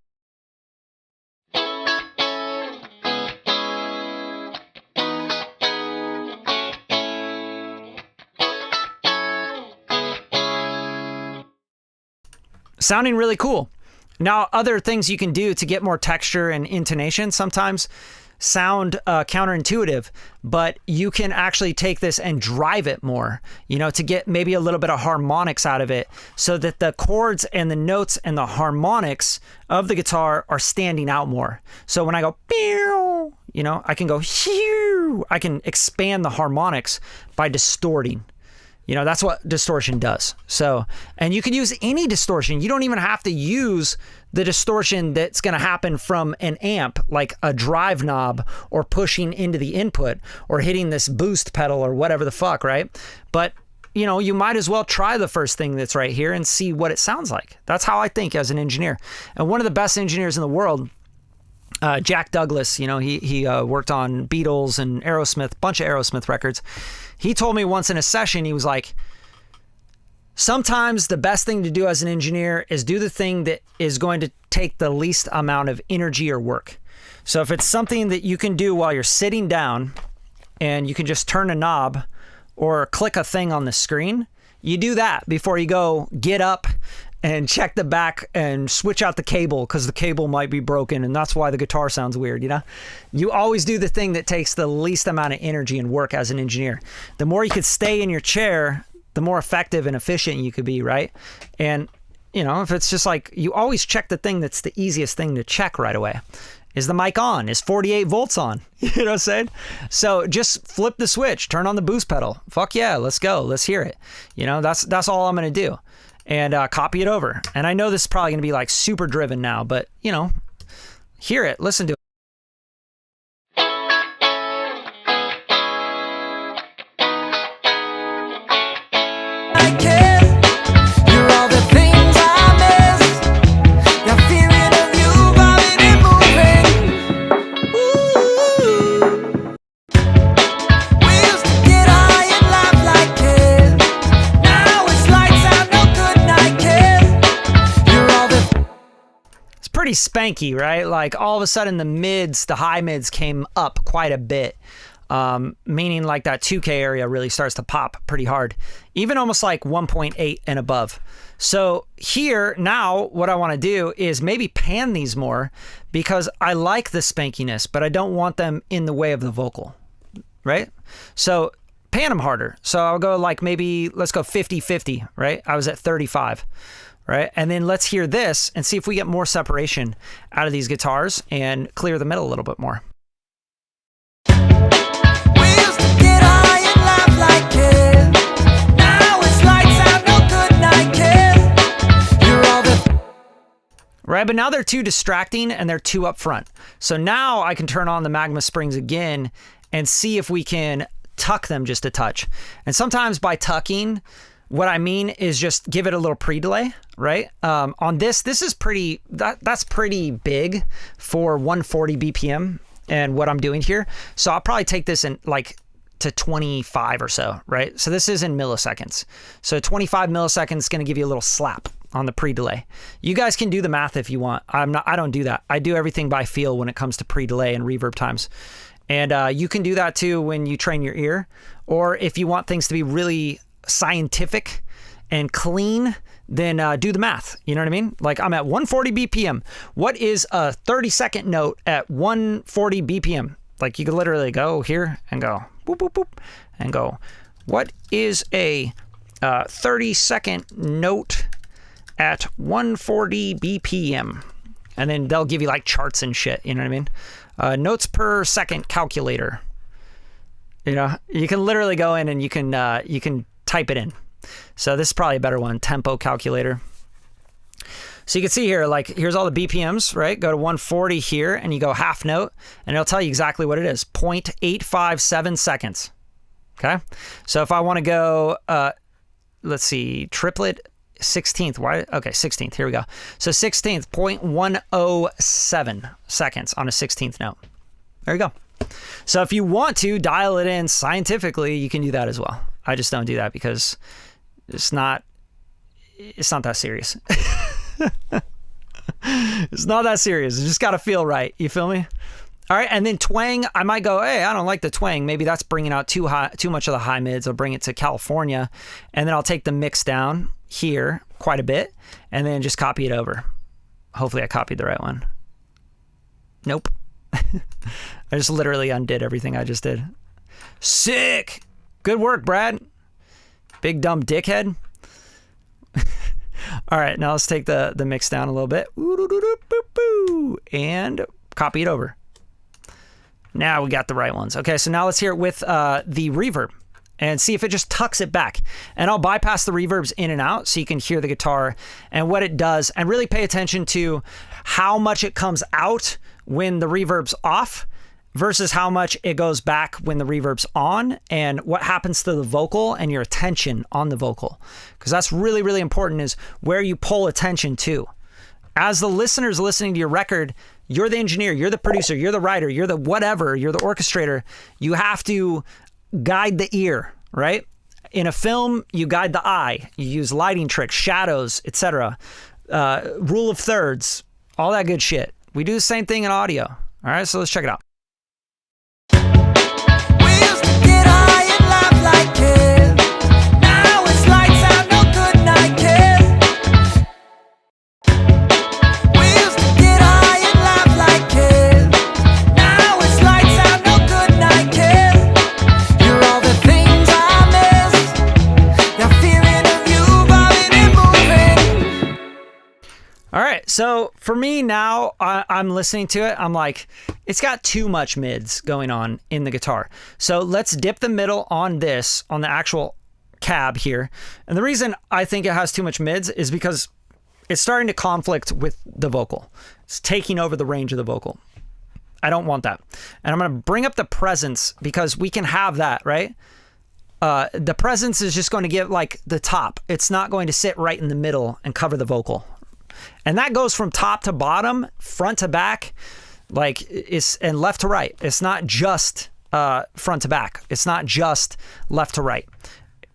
Speaker 1: Sounding really cool. Now, other things you can do to get more texture and intonation, sometimes sound counterintuitive, but you can actually take this and drive it more, you know, to get maybe a little bit of harmonics out of it so that the chords and the notes and the harmonics of the guitar are standing out more. So when I go, you know, I can go, I can expand the harmonics by distorting. You know, that's what distortion does. So, and you can use any distortion. You don't even have to use the distortion that's going to happen from an amp, like a drive knob or pushing into the input or hitting this boost pedal or whatever the fuck, right? But, you know, you might as well try the first thing that's right here and see what it sounds like. That's how I think as an engineer. And one of the best engineers in the world, Jack Douglas, you know, he worked on Beatles and Aerosmith, bunch of Aerosmith records. He told me once in a session, he was like, sometimes the best thing to do as an engineer is do the thing that is going to take the least amount of energy or work. So if it's something that you can do while you're sitting down and you can just turn a knob or click a thing on the screen, you do that before you go get up and check the back and switch out the cable because the cable might be broken and that's why the guitar sounds weird, you know? You always do the thing that takes the least amount of energy and work as an engineer. The more you could stay in your chair, the more effective and efficient you could be, right? And, you know, if it's just like, you always check the thing that's the easiest thing to check right away. Is the mic on? Is 48 volts on? You know what I'm saying? So just flip the switch, turn on the boost pedal. Fuck yeah, let's go. Let's hear it. You know, that's all I'm going to do. And copy it over. And I know this is probably going to be like super driven now, but, you know, hear it, listen to it. Pretty spanky, right? Like all of a sudden the high mids came up quite a bit, meaning like that 2K area really starts to pop pretty hard, even almost like 1.8 and above. So here now what I want to do is maybe pan these more because I like the spankiness, but I don't want them in the way of the vocal, right? So pan them harder. So I'll go like maybe, let's go 50-50, right? I was at 35. Right? And then let's hear this and see if we get more separation out of these guitars and clear the middle a little bit more. Right, but now they're too distracting and they're too up front. So now I can turn on the magma springs again and see if we can tuck them just a touch. And sometimes by tucking, what I mean is just give it a little pre-delay, right? On this is pretty, that's pretty big for 140 BPM and what I'm doing here. So I'll probably take this in like to 25 or so, right? So this is in milliseconds. So 25 milliseconds is going to give you a little slap on the pre-delay. You guys can do the math if you want. I don't do that. I do everything by feel when it comes to pre-delay and reverb times. And you can do that too when you train your ear, or if you want things to be really scientific and clean, then do the math. You know what I mean? Like I'm at 140 BPM. What is a 30-second note at 140 BPM? Like you could literally go here and go boop, boop, boop, and go, what is a 30-second note at 140 BPM? And then they'll give you like charts and shit. You know what I mean? Notes per second calculator. You know, you can literally go in and you can type it in. So this is probably a better one, tempo calculator. So you can see here, like here's all the BPMs, right? Go to 140 here and you go half note and it'll tell you exactly what it is, 0.857 seconds. Okay. So if I want to go, let's see, triplet 16th, why? Okay, 16th, here we go. So 16th, 0.107 seconds on a 16th note. There you go. So if you want to dial it in scientifically, you can do that as well. I just don't do that because it's not that serious. It's not that serious. You just got to feel right. You feel me? All right. And then twang, I might go, hey, I don't like the twang. Maybe that's bringing out too much of the high mids. I'll bring it to California and then I'll take the mix down here quite a bit and then just copy it over. Hopefully I copied the right one. Nope. I just literally undid everything I just did. Sick. Good work, Brad. Big dumb dickhead. All right, now let's take the mix down a little bit. And copy it over. Now we got the right ones. Okay, so now let's hear it with the reverb and see if it just tucks it back. And I'll bypass the reverbs in and out so you can hear the guitar and what it does, and really pay attention to how much it comes out when the reverb's off versus how much it goes back when the reverb's on, and what happens to the vocal and your attention on the vocal. Because that's really, really important, is where you pull attention to. As the listeners listening to your record, you're the engineer, you're the producer, you're the writer, you're the whatever, you're the orchestrator. You have to guide the ear, right? In a film, you guide the eye. You use lighting tricks, shadows, etc. Rule of thirds, all that good shit. We do the same thing in audio. All right, so let's check it out.
Speaker 2: We used to get high and laugh like kids. Now it's lights out, no good night, kids. We used to get high and laugh like kids. Now it's lights out, no good night, kids. You're all the things I miss. That feeling of you bobbing and moving.
Speaker 1: All right, so for me now, I'm listening to it. I'm like, it's got too much mids going on in the guitar. So let's dip the middle on this, on the actual cab here. And the reason I think it has too much mids is because it's starting to conflict with the vocal. It's taking over the range of the vocal. I don't want that. And I'm going to bring up the presence because we can have that, right? The presence is just going to give like the top. It's not going to sit right in the middle and cover the vocal. And that goes from top to bottom, front to back, and left to right. It's not just front to back. It's not just left to right.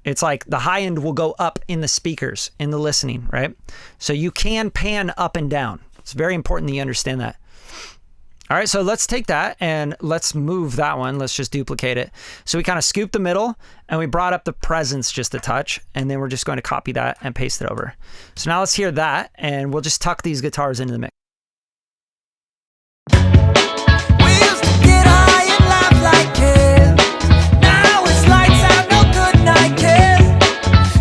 Speaker 1: It's like the high end will go up in the speakers, in the listening, right? So you can pan up and down. It's very important that you understand that. All right, so let's take that and let's move that one. Let's just duplicate it. So we kind of scooped the middle and we brought up the presence just a touch, and then we're just going to copy that and paste it over. So now let's hear that, and we'll just tuck these guitars into the mix.
Speaker 2: We used to get high and laugh like kids. Now it's lights out, no good night, kids.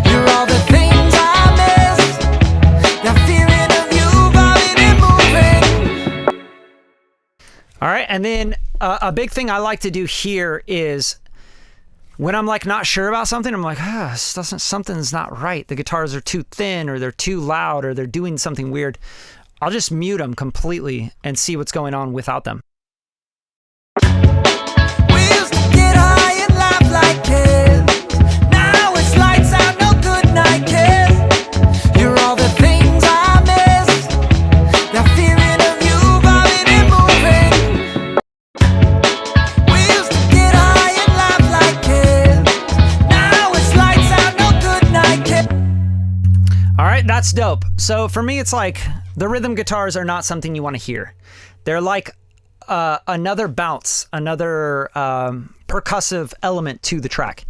Speaker 2: You're all the things I miss. That feeling of you bobbing and moving.
Speaker 1: All right, and then a big thing I like to do here is when I'm like not sure about something, I'm like, something's not right. The guitars are too thin, or they're too loud, or they're doing something weird. I'll just mute them completely and see what's going on without them.
Speaker 2: We used to get high and laugh like kids. Now it's lights out, no good night, kids. You're all the things I miss. That feeling of you bobbing and moving. We used to get high and laugh like kids. Now it's lights out, no good night, kids.
Speaker 1: All right, that's dope. So for me, it's like the rhythm guitars are not something you want to hear. They're like another bounce, another percussive element to the track.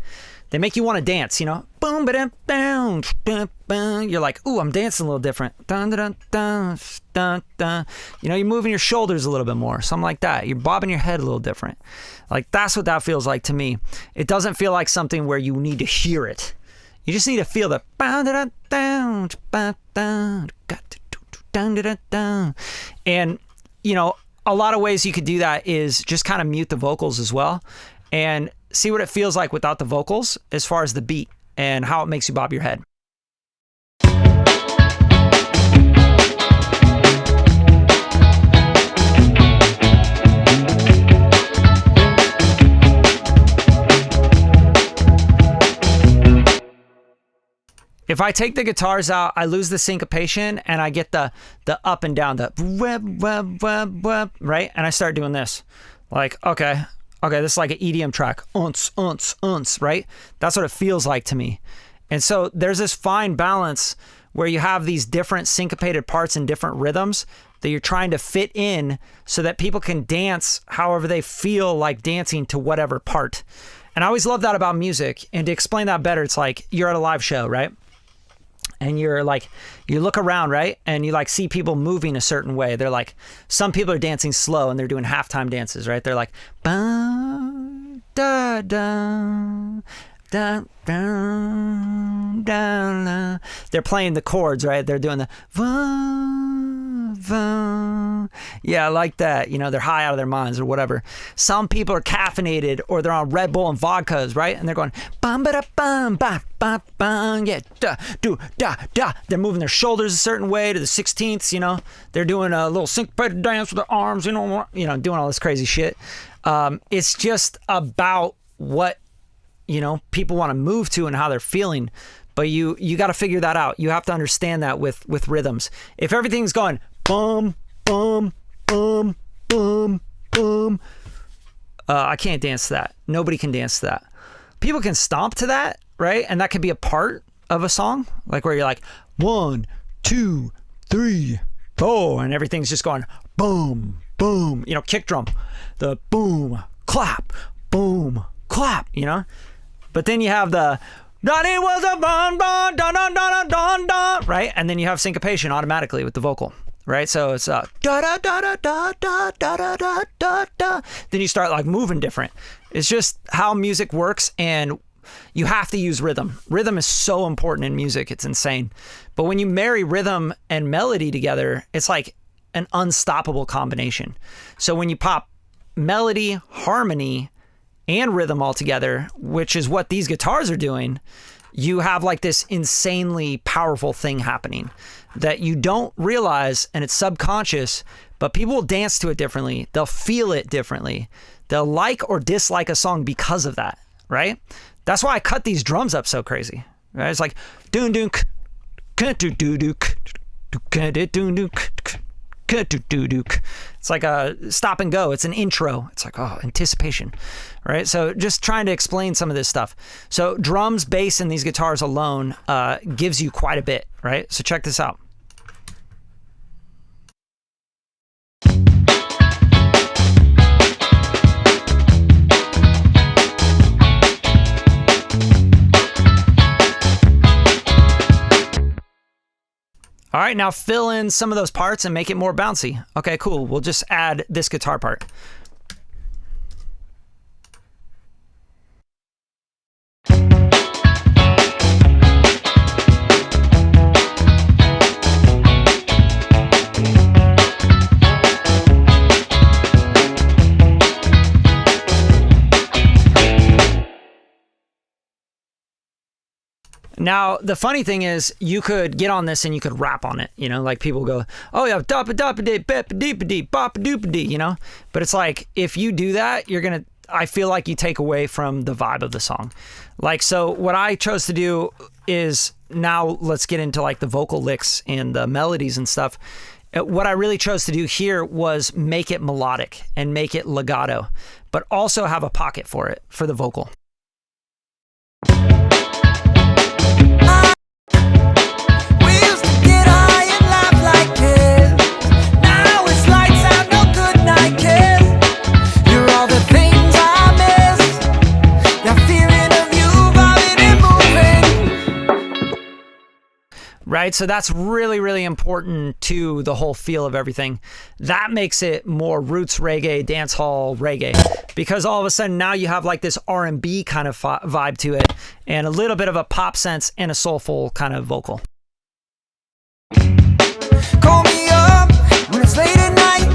Speaker 1: They make you want to dance, you know? Boom, ba-dum, down, dun. You're like, ooh, I'm dancing a little different. Dun, dun, dun, dun, dun. You know, you're moving your shoulders a little bit more, something like that. You're bobbing your head a little different. Like, that's what that feels like to me. It doesn't feel like something where you need to hear it. You just need to feel the and, you know, a lot of ways you could do that is just kind of mute the vocals as well and see what it feels like without the vocals as far as the beat and how it makes you bob your head. If I take the guitars out, I lose the syncopation and I get the up and down, the web, web, web, web, right? And I start doing this. Like, okay, this is like an EDM track. Unce, unce, unce, right? That's what it feels like to me. And so there's this fine balance where you have these different syncopated parts and different rhythms that you're trying to fit in so that people can dance however they feel like dancing to whatever part. And I always love that about music. And to explain that better, it's like you're at a live show, right? and you're like, you look around, right? And you like see people moving a certain way. They're like, some people are dancing slow and they're doing halftime dances, right? They're like, ba, da, da, da, da, da, da. They're playing the chords, right? They're doing the va, va. Yeah, like that. You know, they're high out of their minds or whatever. Some people are caffeinated or they're on Red Bull and vodkas, right? And they're going bum ba da bum ba ba bum, yeah, da do da da. They're moving their shoulders a certain way to the 16ths. You know, they're doing a little syncopated dance with their arms. You know, doing all this crazy shit. It's just about what, you know, people want to move to and how they're feeling. But you got to figure that out. You have to understand that with rhythms. If everything's going bum, bum, bum, bum, bum, I can't dance to that. Nobody can dance to that. People can stomp to that, right? And that could be a part of a song, like where you're like 1, 2, 3, 4, and everything's just going boom, boom. You know, kick drum, the boom, clap, boom, clap. You know. But then you have the Donnie was a bum bum dun dun dun dun dun, right? And then you have syncopation automatically with the vocal, right? So it's da da da da da da da da da da da. Then you start like moving different. It's just how music works, and you have to use rhythm. Rhythm is so important in music. It's insane. But when you marry rhythm and melody together, it's like an unstoppable combination. So when you pop melody, harmony, and rhythm all together, which is what these guitars are doing, you have like this insanely powerful thing happening that you don't realize, and it's subconscious, but people will dance to it differently. They'll feel it differently. They'll like or dislike a song because of that, right? That's why I cut these drums up so crazy, right? It's like doon doon doon doon doon doon. It's like a stop and go. It's an intro. It's like, oh, anticipation, right? So just trying to explain some of this stuff. So drums, bass, and these guitars alone gives you quite a bit, right? So check this out. All right, now fill in some of those parts and make it more bouncy. Okay, cool. We'll just add this guitar part. Now, the funny thing is, you could get on this and you could rap on it, you know, like people go, oh yeah, da-pa-da-pa-dee, bep-a-dee-pa-dee, bop-a-doop-a-dee, you know? But it's like, if you do that, I feel like you take away from the vibe of the song. Like, so what I chose to do is, now let's get into like the vocal licks and the melodies and stuff. What I really chose to do here was make it melodic and make it legato, but also have a pocket for it, for the vocal. Right? So that's really, really important to the whole feel of everything. That makes it more roots reggae, dancehall reggae, because all of a sudden now you have like this R&B kind of vibe to it, and a little bit of a pop sense and a soulful kind of vocal.
Speaker 2: Call me up when it's late at night.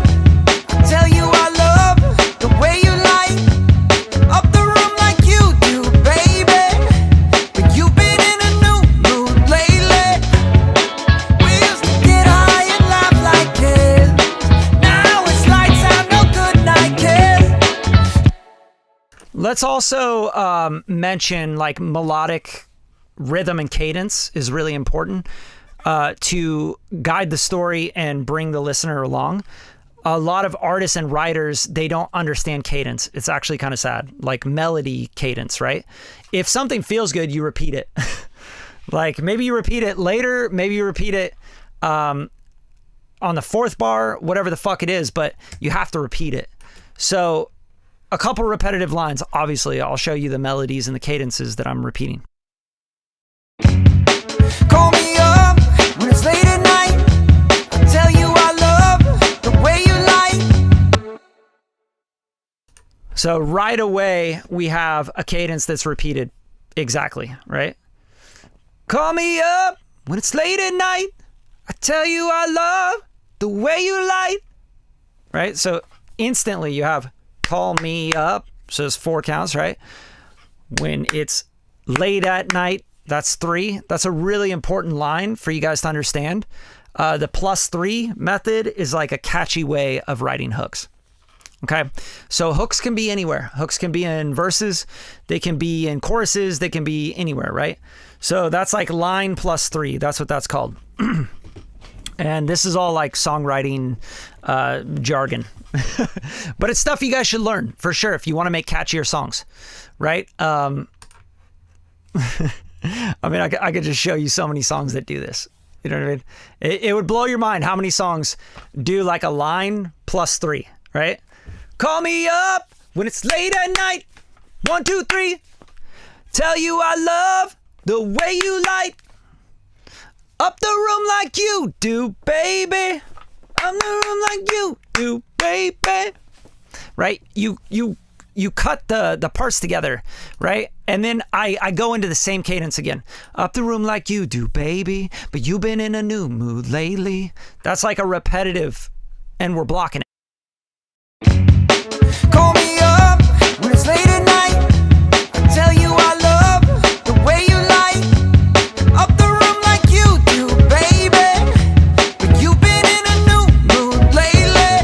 Speaker 2: I'll tell you I love the way you light up the room like you do, baby. But you've been in a new mood lately. We used to get high and laugh like kids. Now it's lights out, no good night, kids.
Speaker 1: Let's also mention like melodic rhythm and cadence is really important. To guide the story and bring the listener along. A lot of artists and writers, they don't understand cadence. It's actually kind of sad, like melody cadence, right? If something feels good, you repeat it. Like maybe you repeat it later, maybe you repeat it on the fourth bar, whatever the fuck it is, but you have to repeat it. So a couple repetitive lines, obviously I'll show you the melodies and the cadences that I'm repeating.
Speaker 2: Call me up
Speaker 1: So right away, we have a cadence that's repeated exactly, right? Call me up when it's late at night. I tell you I love the way you light. Right? So instantly you have call me up. So there's 4 counts, right? When it's late at night, that's 3. That's a really important line for you guys to understand. The +3 method is like a catchy way of writing hooks. Okay, so hooks can be anywhere. Hooks can be in verses, they can be in choruses, they can be anywhere, right? So that's like line +3. That's what that's called. And this is all like songwriting jargon. But it's stuff you guys should learn for sure if you want to make catchier songs, right? I mean, I could just show you so many songs that do this. You know what I mean? It would blow your mind how many songs do like a line +3, right? Call me up when it's late at night. 1, 2, 3. Tell you I love the way you light up the room like you do, baby. Up the room like you do, baby. Right? You cut the parts together, right? And then I go into the same cadence again. Up the room like you do, baby. But you've been in a new mood lately. That's like a repetitive, and we're blocking it.
Speaker 2: Call me up when it's late at night. I tell you I love the way you light up the room like you do, baby. But you've been in a new mood lately.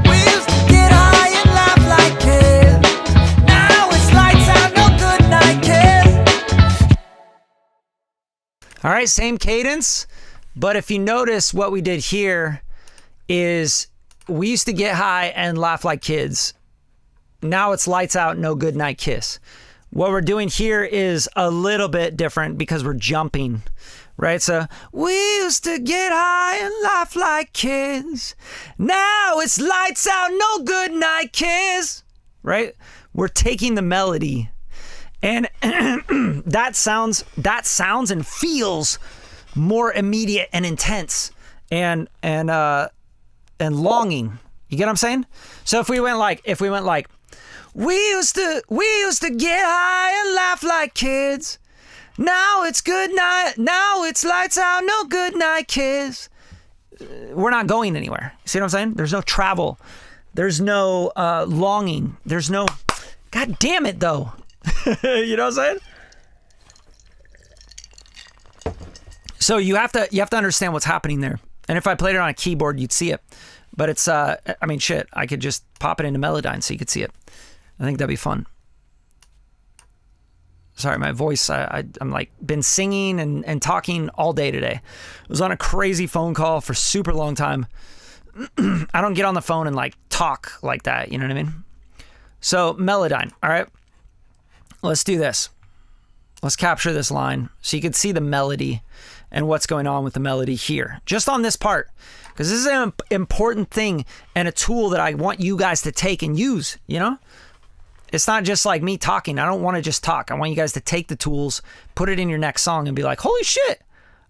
Speaker 2: We used to get high and laugh like kids. Now it's lights out, no good night, kids.
Speaker 1: All right, same cadence. But if you notice what we did here is we used to get high and laugh like kids. Now it's lights out, no good night kiss. What we're doing here is a little bit different because we're jumping, right? So we used to get high and laugh like kids. Now it's lights out, no good night kiss, right? We're taking the melody and that sounds and feels more immediate and intense and longing. You get what I'm saying? So if we went like, we used to get high and laugh like kids. Now it's good night. Now it's lights out, no good night kiss. We're not going anywhere. See what I'm saying? There's no travel. There's no longing. There's no, God damn it though. You know what I'm saying? So you have to understand what's happening there. And if I played it on a keyboard, you'd see it. But it's, I mean, shit, I could just pop it into Melodyne so you could see it. I think that'd be fun. Sorry, my voice, I'm like been singing and talking all day today. I was on a crazy phone call for super long time. I don't get on the phone and like talk like that, you know what I mean? So Melodyne, all right? Let's do this. Let's capture this line so you can see the melody and what's going on with the melody here, just on this part, because this is an important thing and a tool that I want you guys to take and use, you know? It's not just like me talking. I don't want to just talk. I want you guys to take the tools, put it in your next song and be like, holy shit,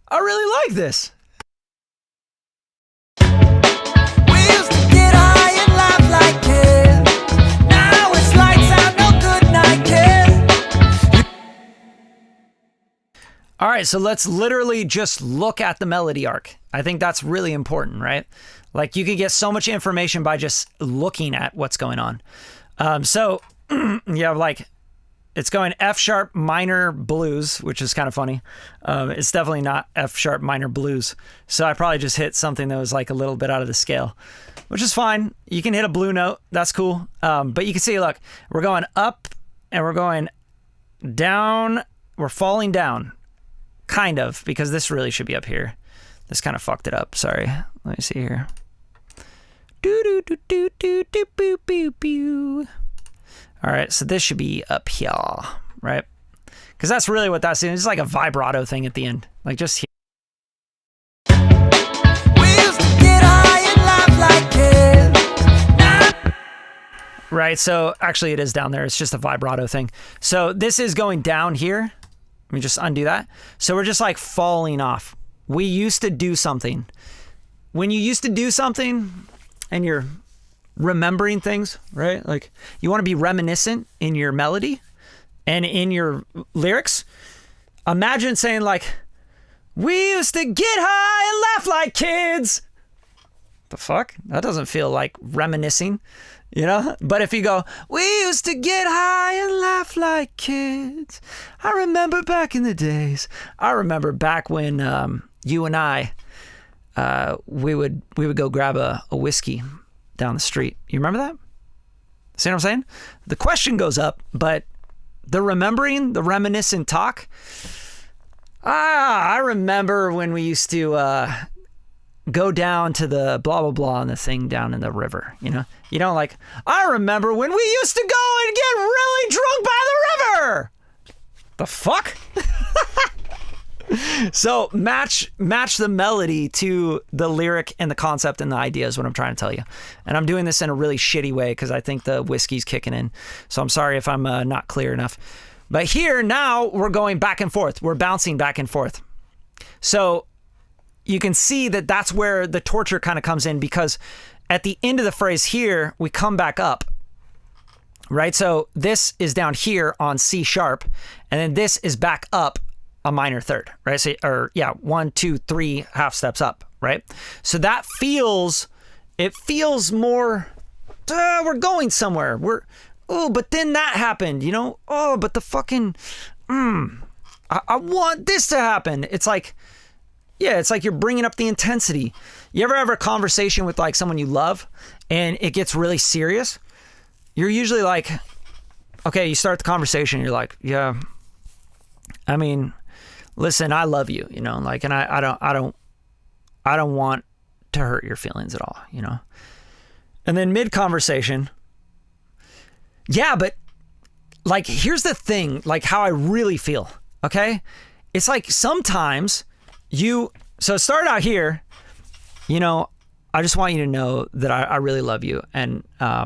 Speaker 1: I really like this.
Speaker 2: We used to get high and laugh like kids. Now it's lights out, no good night, kids.
Speaker 1: All right, so let's literally just look at the melody arc. I think that's really important, right? Like you could get so much information by just looking at what's going on. So you have like, it's going F sharp minor blues, which is kind of funny. It's definitely not F sharp minor blues. So I probably just hit something that was like a little bit out of the scale, which is fine. You can hit a blue note. That's cool. But you can see, look, we're going up and we're going down. We're falling down, kind of, because this really should be up here. This kind of fucked it up. Sorry. Let me see here. Do do do do do do boo boo boo. All right, so this should be up here, right? Because that's really what that's doing. It's like a vibrato thing at the end, like just here.
Speaker 2: We used to get high and laugh like kids.
Speaker 1: Right, so actually it is down there. It's just a vibrato thing. So this is going down here. Let me just undo that. So we're just like falling off. We used to do something. When you used to do something and you're remembering things, right? Like you want to be reminiscent in your melody and in your lyrics. Imagine saying like, we used to get high and laugh like kids. The fuck? That doesn't feel like reminiscing, you know? But if you go, we used to get high and laugh like kids. I remember back in the days. I remember back when you and I, we would go grab a whiskey down the street. You remember that? See what I'm saying? The question goes up, but the remembering, the reminiscent talk. I remember when we used to go down to the blah, blah, blah on the thing down in the river, you know? You don't like, I remember when we used to go and get really drunk by the river. The fuck? So match the melody to the lyric and the concept and the idea is what I'm trying to tell you. And I'm doing this in a really shitty way because I think the whiskey's kicking in. So I'm sorry if I'm not clear enough. But here now we're going back and forth. We're bouncing back and forth. So you can see that that's where the torture kind of comes in, because at the end of the phrase here, we come back up, right? So this is down here on C sharp, and then this is back up a minor third, right? So, or yeah, 1, 2, 3 half steps up, right? So that feels more, we're going somewhere. But then that happened, you know? Oh, but the fucking, I want this to happen. It's like, yeah, it's like you're bringing up the intensity. You ever have a conversation with like someone you love and it gets really serious? You're usually like, okay, you start the conversation. You're like, yeah, I mean, listen, I love you, you know, like, and I don't want to hurt your feelings at all, you know? And then mid conversation, yeah, but like, here's the thing, like how I really feel. Okay. It's like sometimes so start out here, you know, I just want you to know that I really love you. And, I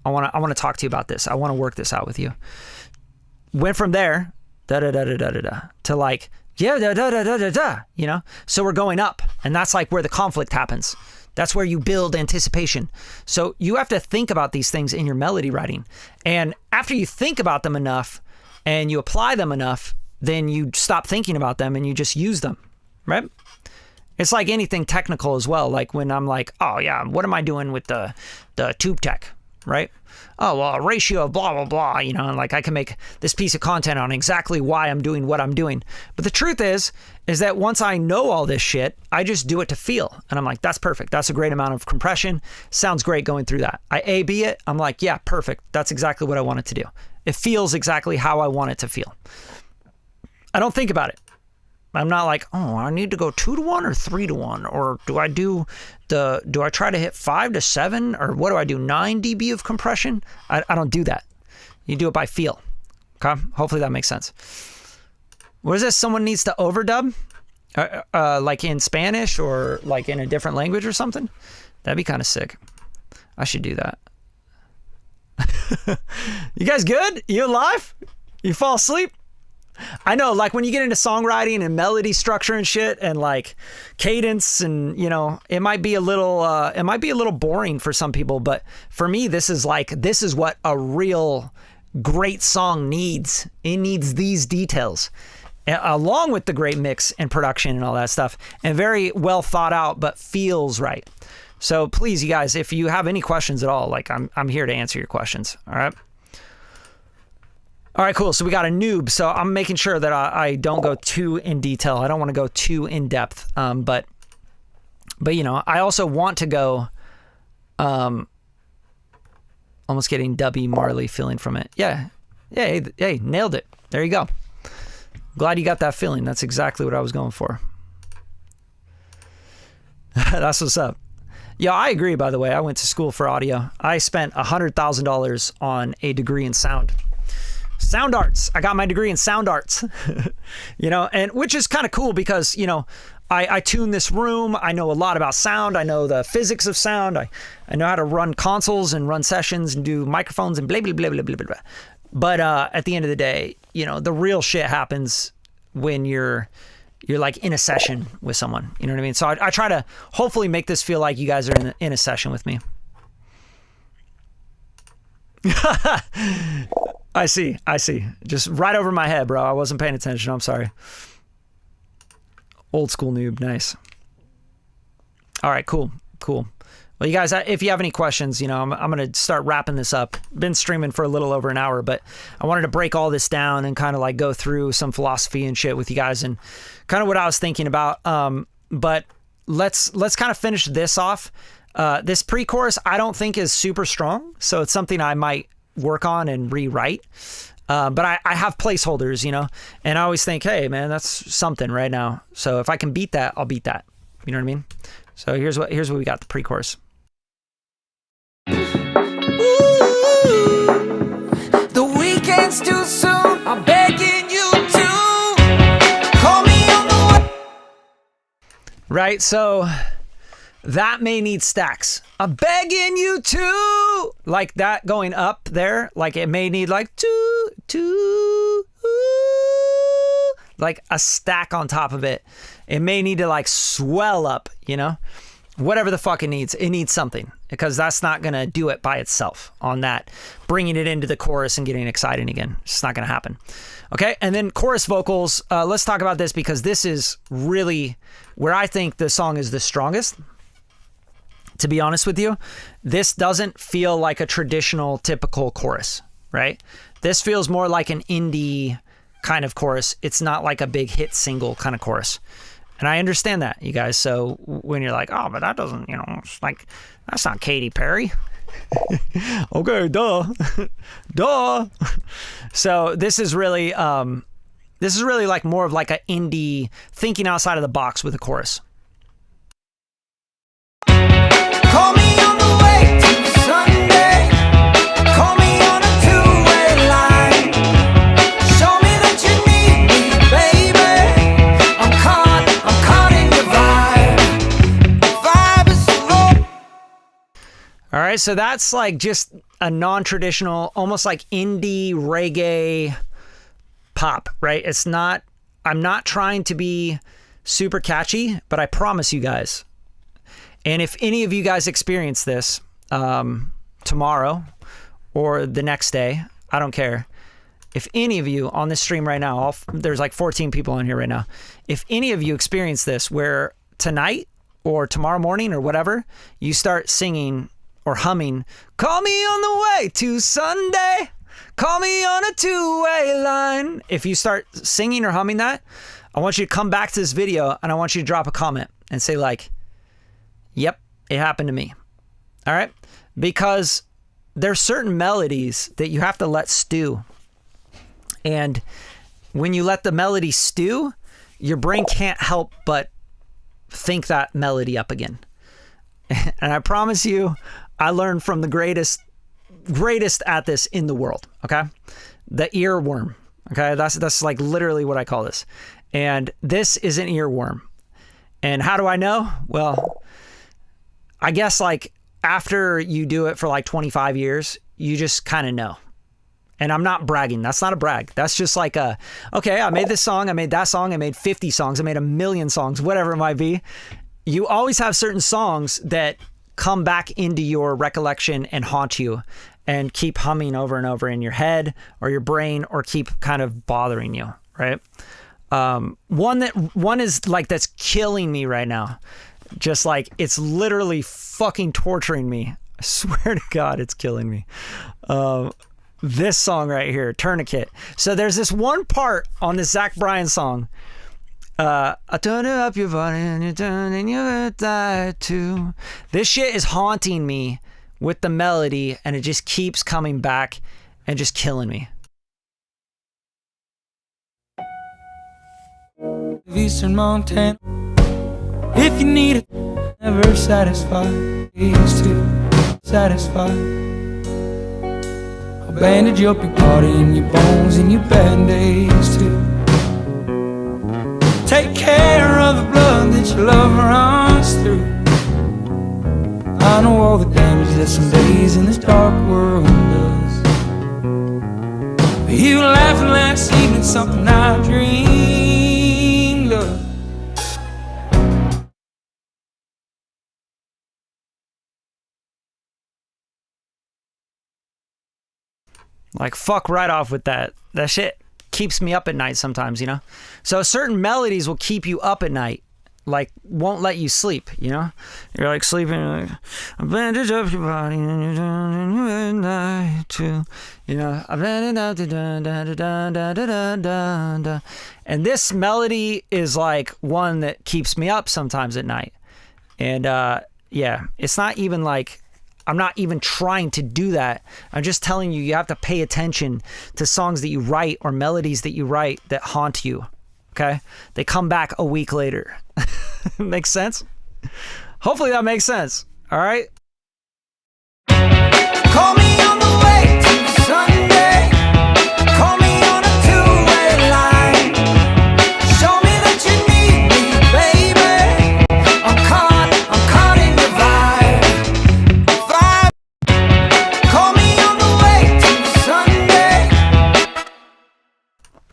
Speaker 1: want to talk to you about this. I want to work this out with you. Went from there, to like, yeah, you know? So we're going up, and that's like where the conflict happens. That's where you build anticipation. So you have to think about these things in your melody writing. And after you think about them enough and you apply them enough, then you stop thinking about them and you just use them, right? It's like anything technical as well. Like when I'm like, oh yeah, what am I doing with the tube tech, right? Oh, well, a ratio of blah, blah, blah, you know, and like I can make this piece of content on exactly why I'm doing what I'm doing. But the truth is that once I know all this shit, I just do it to feel. And I'm like, that's perfect. That's a great amount of compression. Sounds great going through that. I A/B it. I'm like, yeah, perfect. That's exactly what I want it to do. It feels exactly how I want it to feel. I don't think about it. I'm not like, oh, I need to go 2-to-1 or 3-to-1, or do I try to hit 5 to 7, or what do I do, 9 dB of compression? I don't do that. You do it by feel. Okay, hopefully that makes sense. What is this? Someone needs to overdub, like in Spanish or like in a different language or something. That'd be kind of sick. I should do that. You guys good? You alive? You fall asleep? I know, like when you get into songwriting and melody structure and shit and like cadence and, you know, it might be a little boring for some people, but for me, this is what a real great song needs. It needs these details along with the great mix and production and all that stuff, and very well thought out, but feels right. So please, you guys, if you have any questions at all, like I'm here to answer your questions. All right. All right, cool. So we got a noob. So I'm making sure that I don't go too in detail. I don't want to go too in depth. But you know, I also want to go, almost getting Dubby Marley feeling from it. Yeah. Yeah. Hey, nailed it. There you go. Glad you got that feeling. That's exactly what I was going for. That's what's up. Yeah, I agree, by the way. I went to school for audio. I spent $100,000 on a degree in sound arts. I got my degree in sound arts, you know, and which is kind of cool because, you know, I tune this room. I know a lot about sound. I know the physics of sound. I know how to run consoles and run sessions and do microphones and blah, blah, blah, blah, blah, blah. But at the end of the day, you know, the real shit happens when you're like in a session with someone, you know what I mean? So I try to hopefully make this feel like you guys are in a session with me. I see. Just right over my head, bro. I wasn't paying attention. I'm sorry. Old school noob. Nice. All right, cool. Well, you guys, if you have any questions, you know, I'm going to start wrapping this up. Been streaming for a little over an hour, but I wanted to break all this down and kind of like go through some philosophy and shit with you guys and kind of what I was thinking about. But let's kind of finish this off. This pre-chorus I don't think is super strong, so it's something I might work on and rewrite. But I have placeholders, you know, and I always think, hey, man, that's something right now. So if I can beat that, I'll beat that. You know what I mean? So here's what we got, the pre-chorus.
Speaker 2: The weekend's too soon. I'm begging you to call me on the way.
Speaker 1: Right, so that may need stacks. I'm begging you to, like that going up there, like it may need like two, like a stack on top of it. It may need to like swell up, you know? Whatever the fuck it needs something, because that's not going to do it by itself on that, bringing it into the chorus and getting exciting again. It's just not going to happen. Okay, and then chorus vocals. Let's talk about this because this is really where I think the song is the strongest. To be honest with you, this doesn't feel like a traditional, typical chorus, right? This feels more like an indie kind of chorus. It's not like a big hit single kind of chorus. And I understand that, you guys. So when you're like, oh, but that doesn't, you know, it's like, that's not Katy Perry. Okay, duh. Duh. So this is really like more of like an indie thinking outside of the box with a chorus.
Speaker 2: Call me on the way to Sunday. Call me on a two-way line. Show me that you need me, baby. I'm caught in your vibe. Vibe is so low.
Speaker 1: All right, so that's like just a non-traditional, almost like indie reggae pop, right? It's not, I'm not trying to be super catchy, but I promise you guys, and if any of you guys experience this tomorrow or the next day, I don't care. If any of you on this stream right now, there's like 14 people on here right now. If any of you experience this where tonight or tomorrow morning or whatever, you start singing or humming, call me on the way to Sunday, call me on a two-way line. If you start singing or humming that, I want you to come back to this video and I want you to drop a comment and say like, yep, it happened to me. All right? Because there's certain melodies that you have to let stew. And when you let the melody stew, your brain can't help but think that melody up again. And I promise you, I learned from the greatest at this in the world, okay? The earworm, okay? That's like literally what I call this. And this is an earworm. And how do I know? Well, I guess like after you do it for like 25 years, you just kind of know. And I'm not bragging. That's not a brag. That's just like okay, I made this song, I made that song, I made 50 songs, I made 1,000,000 songs, whatever it might be. You always have certain songs that come back into your recollection and haunt you and keep humming over and over in your head or your brain or keep kind of bothering you, right? One is like that's killing me right now. Just like it's literally fucking torturing me. I swear to God, it's killing me. This song right here, Tourniquet. So there's this one part on this Zach Bryan song. I turn up your body and you turn and you die too. This shit is haunting me with the melody and it just keeps coming back and just killing me.
Speaker 3: Eastern Montana. If you need it, never satisfied. Is to satisfy. I'll bandage up your body and your bones and your bad days too. Take care of the blood that your love runs through. I know all the damage that some days in this dark world does. But you laughed last evening, something I dreamed of.
Speaker 1: Like, fuck right off with that. That shit keeps me up at night sometimes, you know? So certain melodies will keep you up at night. Like, won't let you sleep, you know? You're like sleeping, you're like, I bandage up your body and you're down at night too. You know, I bandage up da da da da da da da da. And this melody is like one that keeps me up sometimes at night. And yeah, it's not even like, I'm not even trying to do that. I'm just telling you, you have to pay attention to songs that you write or melodies that you write that haunt you. Okay? They come back a week later. Makes sense? Hopefully that makes sense. All right?
Speaker 2: Call me on the way to Sunday. Call me on a two-way line. Show me that you need me, baby. I'm caught in your vibe. Call me on the way to Sunday.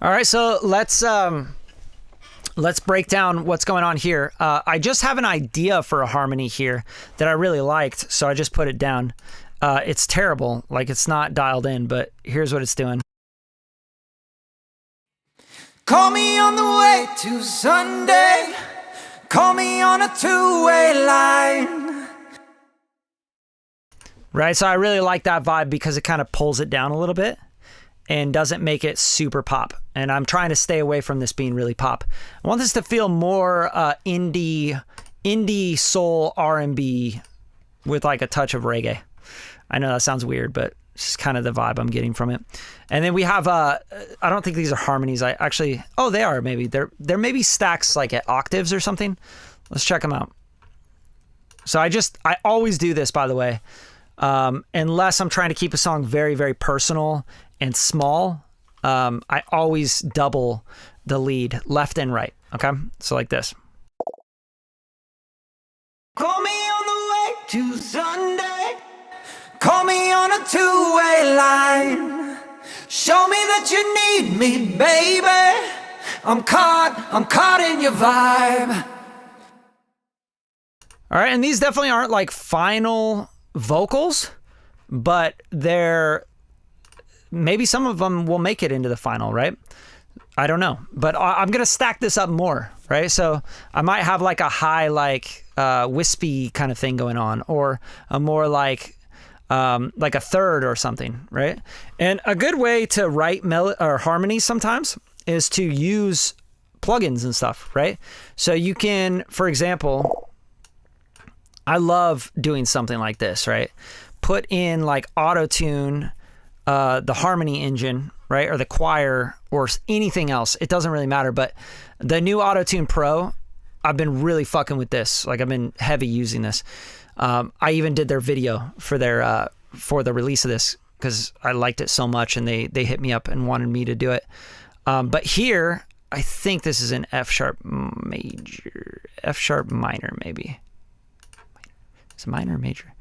Speaker 1: All right, so let's break down what's going on here. I just have an idea for a harmony here that I really liked, so I just put it down. It's terrible, like it's not dialed in, but here's what it's doing.
Speaker 2: Call me on the way to Sunday. Call me on a two-way line.
Speaker 1: Right, so I really like that vibe because it kind of pulls it down a little bit and doesn't make it super pop. And I'm trying to stay away from this being really pop. I want this to feel more indie soul R&B with like a touch of reggae. I know that sounds weird, but it's just kind of the vibe I'm getting from it. And then we have, I don't think these are harmonies. I actually, oh, they are maybe. They're maybe stacks like at octaves or something. Let's check them out. So I always do this, by the way, unless I'm trying to keep a song very, very personal and small. I always double the lead left and right. Okay, so like this.
Speaker 2: Call me on the way to Sunday. Call me on a two-way line. Show me that you need me, baby. I'm caught in your vibe.
Speaker 1: All right, and these definitely aren't like final vocals, but they're, maybe some of them will make it into the final, right? I don't know, but I'm gonna stack this up more, right? So I might have like a high, like wispy kind of thing going on, or a more like a third or something, right? And a good way to write or harmonies sometimes is to use plugins and stuff, right? So you can, for example, I love doing something like this, right? Put in like auto-tune, the harmony engine, right? Or the choir or anything else. It doesn't really matter, but the new Auto-Tune Pro, I've been really fucking with this. Like I've been heavy using this. I even did their video for the release of this because I liked it so much, and they hit me up and wanted me to do it. But here, I think this is an F sharp major, F sharp minor, maybe. It's a minor or major.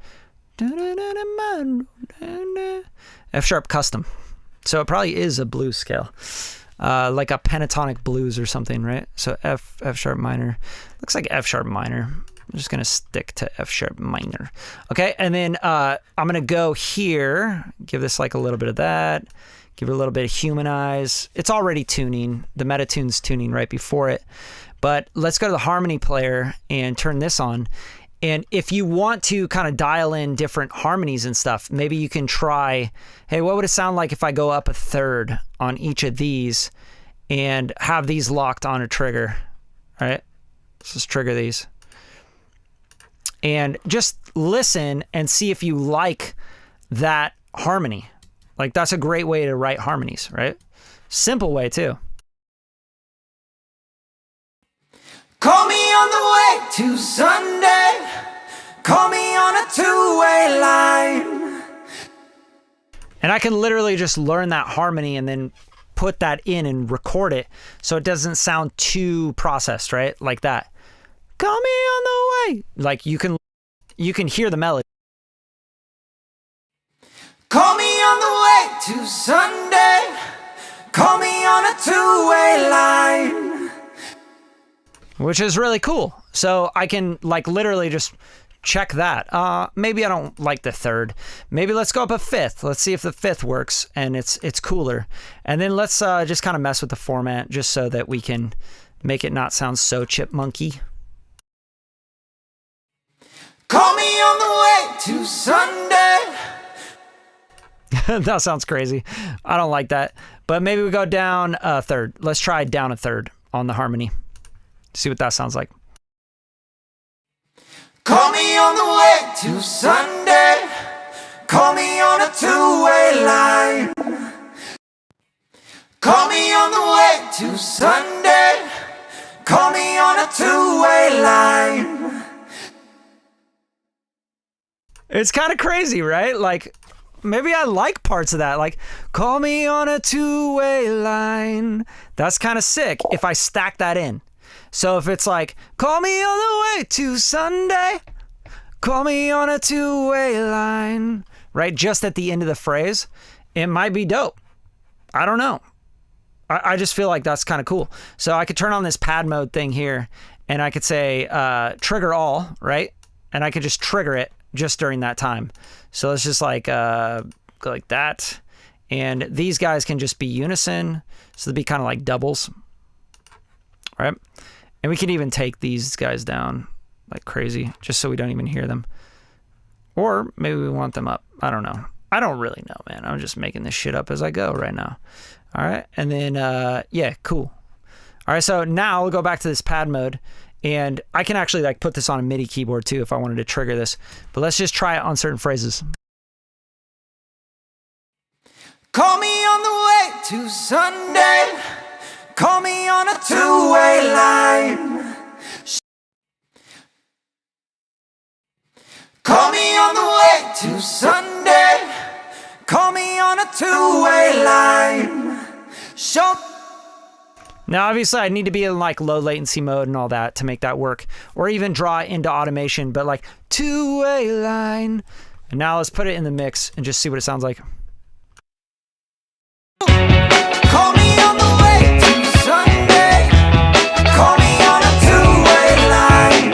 Speaker 1: F sharp custom. So it probably is a blues scale, like a pentatonic blues or something, right? So F sharp minor. Looks like F sharp minor. I'm just going to stick to F sharp minor. Okay, and then I'm going to go here, give this like a little bit of that, give it a little bit of humanize. It's already tuning. The Metatune's tuning right before it. But let's go to the harmony player and turn this on. And if you want to kind of dial in different harmonies and stuff, maybe you can try, hey, what would it sound like if I go up a third on each of these and have these locked on a trigger, all right? Let's just trigger these. And just listen and see if you like that harmony. Like that's a great way to write harmonies, right? Simple way too.
Speaker 2: Call me on the way to Sunday. Call me on a two-way line.
Speaker 1: And I can literally just learn that harmony and then put that in and record it so it doesn't sound too processed, right? Like that. Call me on the way. Like you can hear the melody.
Speaker 2: Call me on the way to Sunday. Call me on a two-way line.
Speaker 1: Which is really cool. So I can like literally just check that. Maybe I don't like the third. Maybe let's go up a fifth. Let's see if the fifth works and it's cooler. And then let's just kind of mess with the format just so that we can make it not sound so chipmunky.
Speaker 2: Call me on the way to Sunday.
Speaker 1: That sounds crazy. I don't like that. But maybe we go down a third. Let's try down a third on the harmony. See what that sounds like.
Speaker 2: Call me on the way to Sunday. Call me on a two-way line. Call me on the way to Sunday. Call me on a two-way line.
Speaker 1: It's kind of crazy, right? Like, maybe I like parts of that. Like, call me on a two-way line. That's kind of sick if I stack that in. So if it's like, call me on the way to Sunday, call me on a two-way line, right? Just at the end of the phrase, it might be dope. I don't know. I just feel like that's kind of cool. So I could turn on this pad mode thing here and I could say trigger all, right? And I could just trigger it just during that time. So let's just like go like that. And these guys can just be unison. So they'd be kind of like doubles, right? And we can even take these guys down like crazy just so we don't even hear them. Or maybe we want them up. I don't know. I don't really know, man. I'm just making this shit up as I go right now. All right. And then, yeah, cool. All right. So now we'll go back to this pad mode. And I can actually like put this on a MIDI keyboard too if I wanted to trigger this. But let's just try it on certain phrases.
Speaker 2: Call me on the way to Sunday. Call me on a two-way line. Call me on the way to Sunday. Call me on a two-way line. Show.
Speaker 1: Now, obviously, I need to be in like low latency mode and all that to make that work, or even draw it into automation, but like two-way line. And now let's put it in the mix and just see what it sounds like.
Speaker 2: Call me on the way to Sunday. Call me on a two-way line.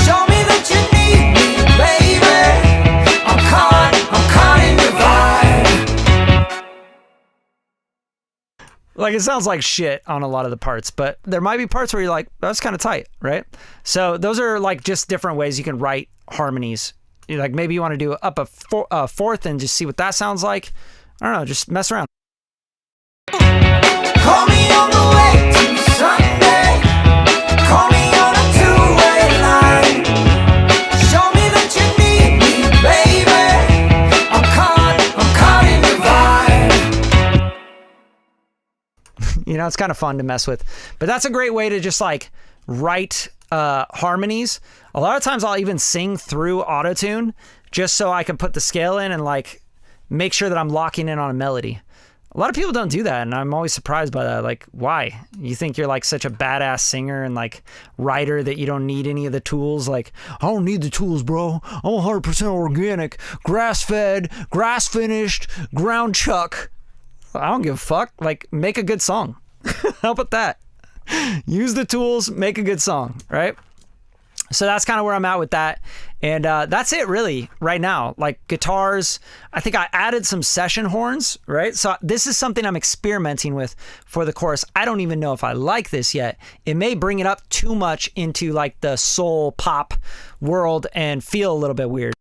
Speaker 2: Show me that you need me, baby. I'm caught in your vibe.
Speaker 1: Like, it sounds like shit on a lot of the parts, but there might be parts where you're like, that's kind of tight, right? So those are like just different ways you can write harmonies. Like maybe you want to do up a fourth and just see what that sounds like. I don't know, just mess around.
Speaker 2: Call me on the way to Sunday. Call me on a two-way line. Show me that you need me, baby. I'm caught in your vibe.
Speaker 1: You know, it's kind of fun to mess with. But that's a great way to just like write harmonies. A lot of times I'll even sing through autotune just so I can put the scale in and like make sure that I'm locking in on a melody. A lot of people don't do that, and I'm always surprised by that. Like, why? You think you're like such a badass singer and like writer that you don't need any of the tools? Like, I don't need the tools, bro. I'm 100% organic, grass-fed, grass-finished, ground chuck. I don't give a fuck. Like, make a good song. How about that? Use the tools, make a good song, right? So that's kind of where I'm at with that. And that's it really right now. Like guitars, I think I added some session horns, right? So this is something I'm experimenting with for the chorus. I don't even know if I like this yet. It may bring it up too much into like the soul pop world and feel a little bit weird.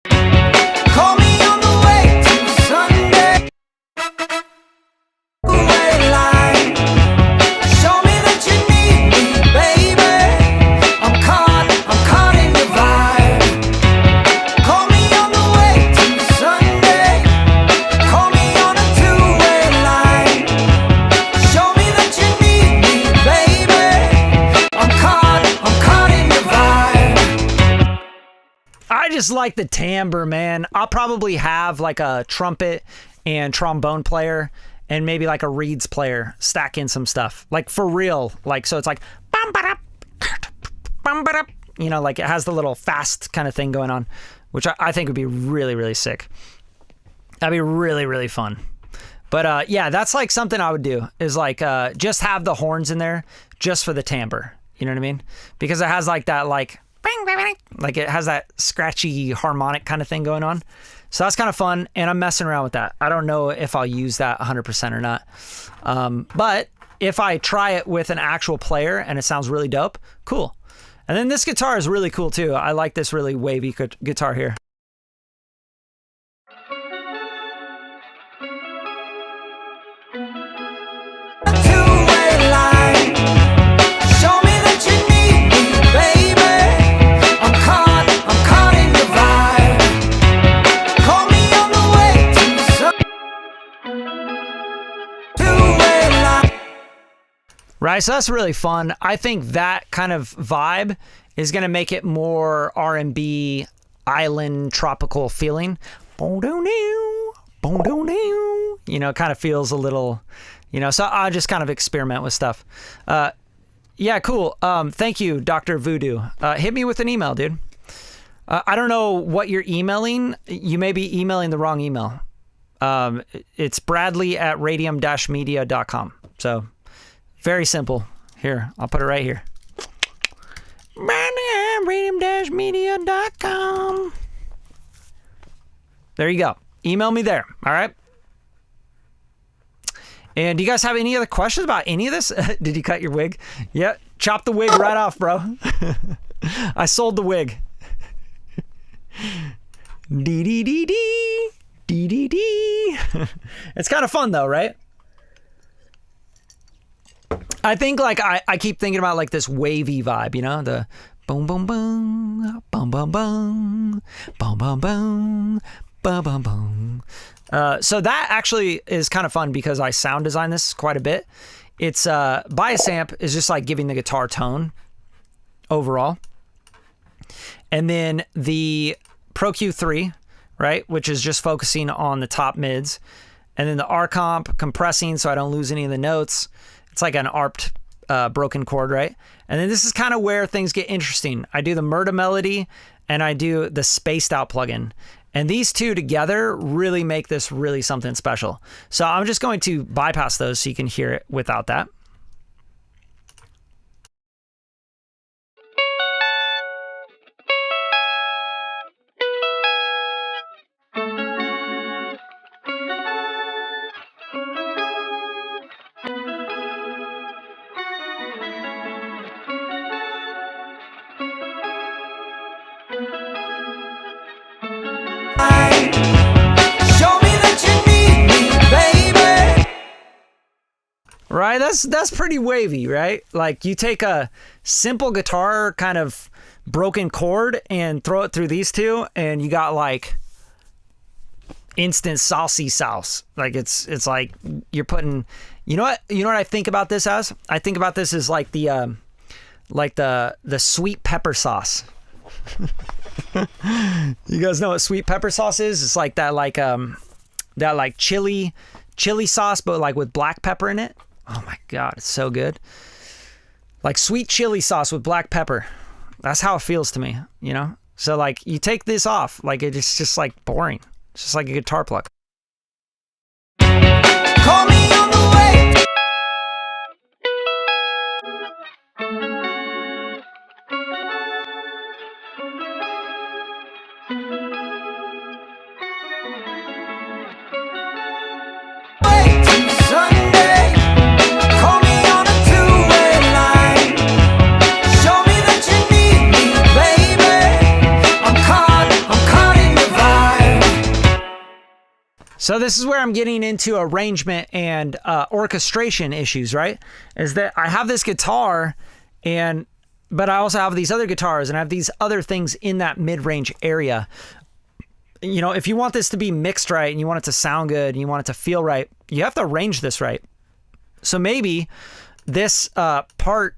Speaker 2: Call me on the way to Sunday. Two-way line. Show me that you need me, baby. I'm caught in your vibe. Call me on the way to Sunday. Call me on a two-way line. Show me that you need me, baby. I'm caught in your vibe.
Speaker 1: I just like the timbre, man. I'll probably have like a trumpet and trombone player and maybe like a reeds player stack in some stuff. Like for real. Like, so it's like, bum, ba-da, bum, ba-da. You know, like it has the little fast kind of thing going on, which I think would be really, really sick. That'd be really, really fun. But yeah, that's like something I would do is like just have the horns in there just for the timbre. You know what I mean? Because it has like that like like it has that scratchy harmonic kind of thing going on. So that's kind of fun, and I'm messing around with that. I don't know if I'll use that 100% or not. But if I try it with an actual player and it sounds really dope, cool. And then this guitar is really cool too. I like this really wavy guitar here.
Speaker 2: Two-way line. Show me that you need me, baby. I'm caught in your vibe. Call me on the way to the sun. Two-way line.
Speaker 1: Right, so that's really fun. I think that kind of vibe is going to make it more R&B, island, tropical feeling. You know, it kind of feels a little, you know, so I'll just kind of experiment with stuff. Yeah, cool. Thank you, Dr. Voodoo. Hit me with an email, dude. I don't know what you're emailing. You may be emailing the wrong email. It's bradley@radium-media.com. So very simple. Here, I'll put it right here. Radium-media.com. There you go. Email me there. All right. And do you guys have any other questions about any of this? Did you cut your wig? Yeah. Chop the wig right off, bro. I sold the wig. Dee-dee-dee-dee. Dee-dee-dee. It's kind of fun though, right? I think like I keep thinking about like this wavy vibe, you know, the boom boom boom, boom boom boom, boom boom boom, boom boom boom. So that actually is kind of fun because I sound design this quite a bit. It's bias amp is just like giving the guitar tone overall, and then the Pro Q3, right, which is just focusing on the top mids, and then the R comp compressing so I don't lose any of the notes. It's like an ARPed broken chord, right? And then this is kind of where things get interesting. I do the Murda melody and I do the spaced out plugin. And these two together really make this really something special. So I'm just going to bypass those so you can hear it without that. Right, that's pretty wavy, right? Like you take a simple guitar kind of broken chord and throw it through these two, and you got like instant saucy sauce. Like it's like you're putting, you know what I think about this as? I think about this as like the sweet pepper sauce. You guys know what sweet pepper sauce is? It's like that chili sauce, but like with black pepper in it. Oh my God, it's so good. Like sweet chili sauce with black pepper. That's how it feels to me, you know? So like you take this off, like it's just like boring. It's just like a guitar pluck.
Speaker 2: Call me on the way.
Speaker 1: So this is where I'm getting into arrangement and orchestration issues, right? Is that I have this guitar, but I also have these other guitars, and I have these other things in that mid-range area. You know, if you want this to be mixed right, and you want it to sound good, and you want it to feel right, you have to arrange this right. So maybe this part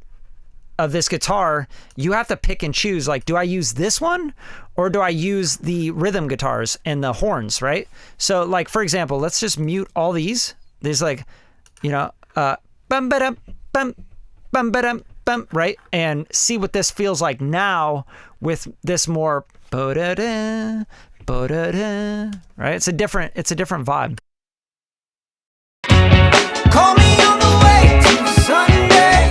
Speaker 1: of this guitar, you have to pick and choose, like, do I use this one or do I use the rhythm guitars and the horns, right? So like, for example, let's just mute all these. There's like, you know, bum ba dum bum bum ba dum bum, right? And see what this feels like now with this more bo-da-da, bo-da-da, right? It's a different vibe.
Speaker 2: Call me on the way to Sunday.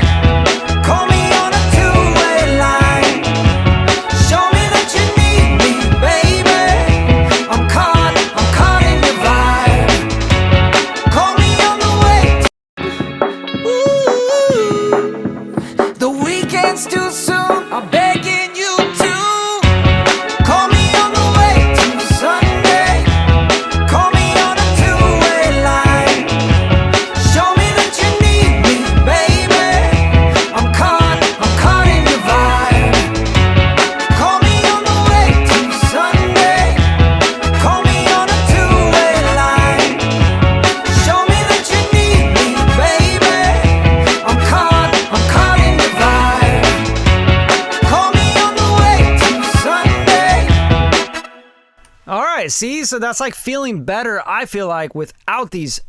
Speaker 2: Call me on a two-way line.
Speaker 1: right, see, so that's like feeling better. I feel like without these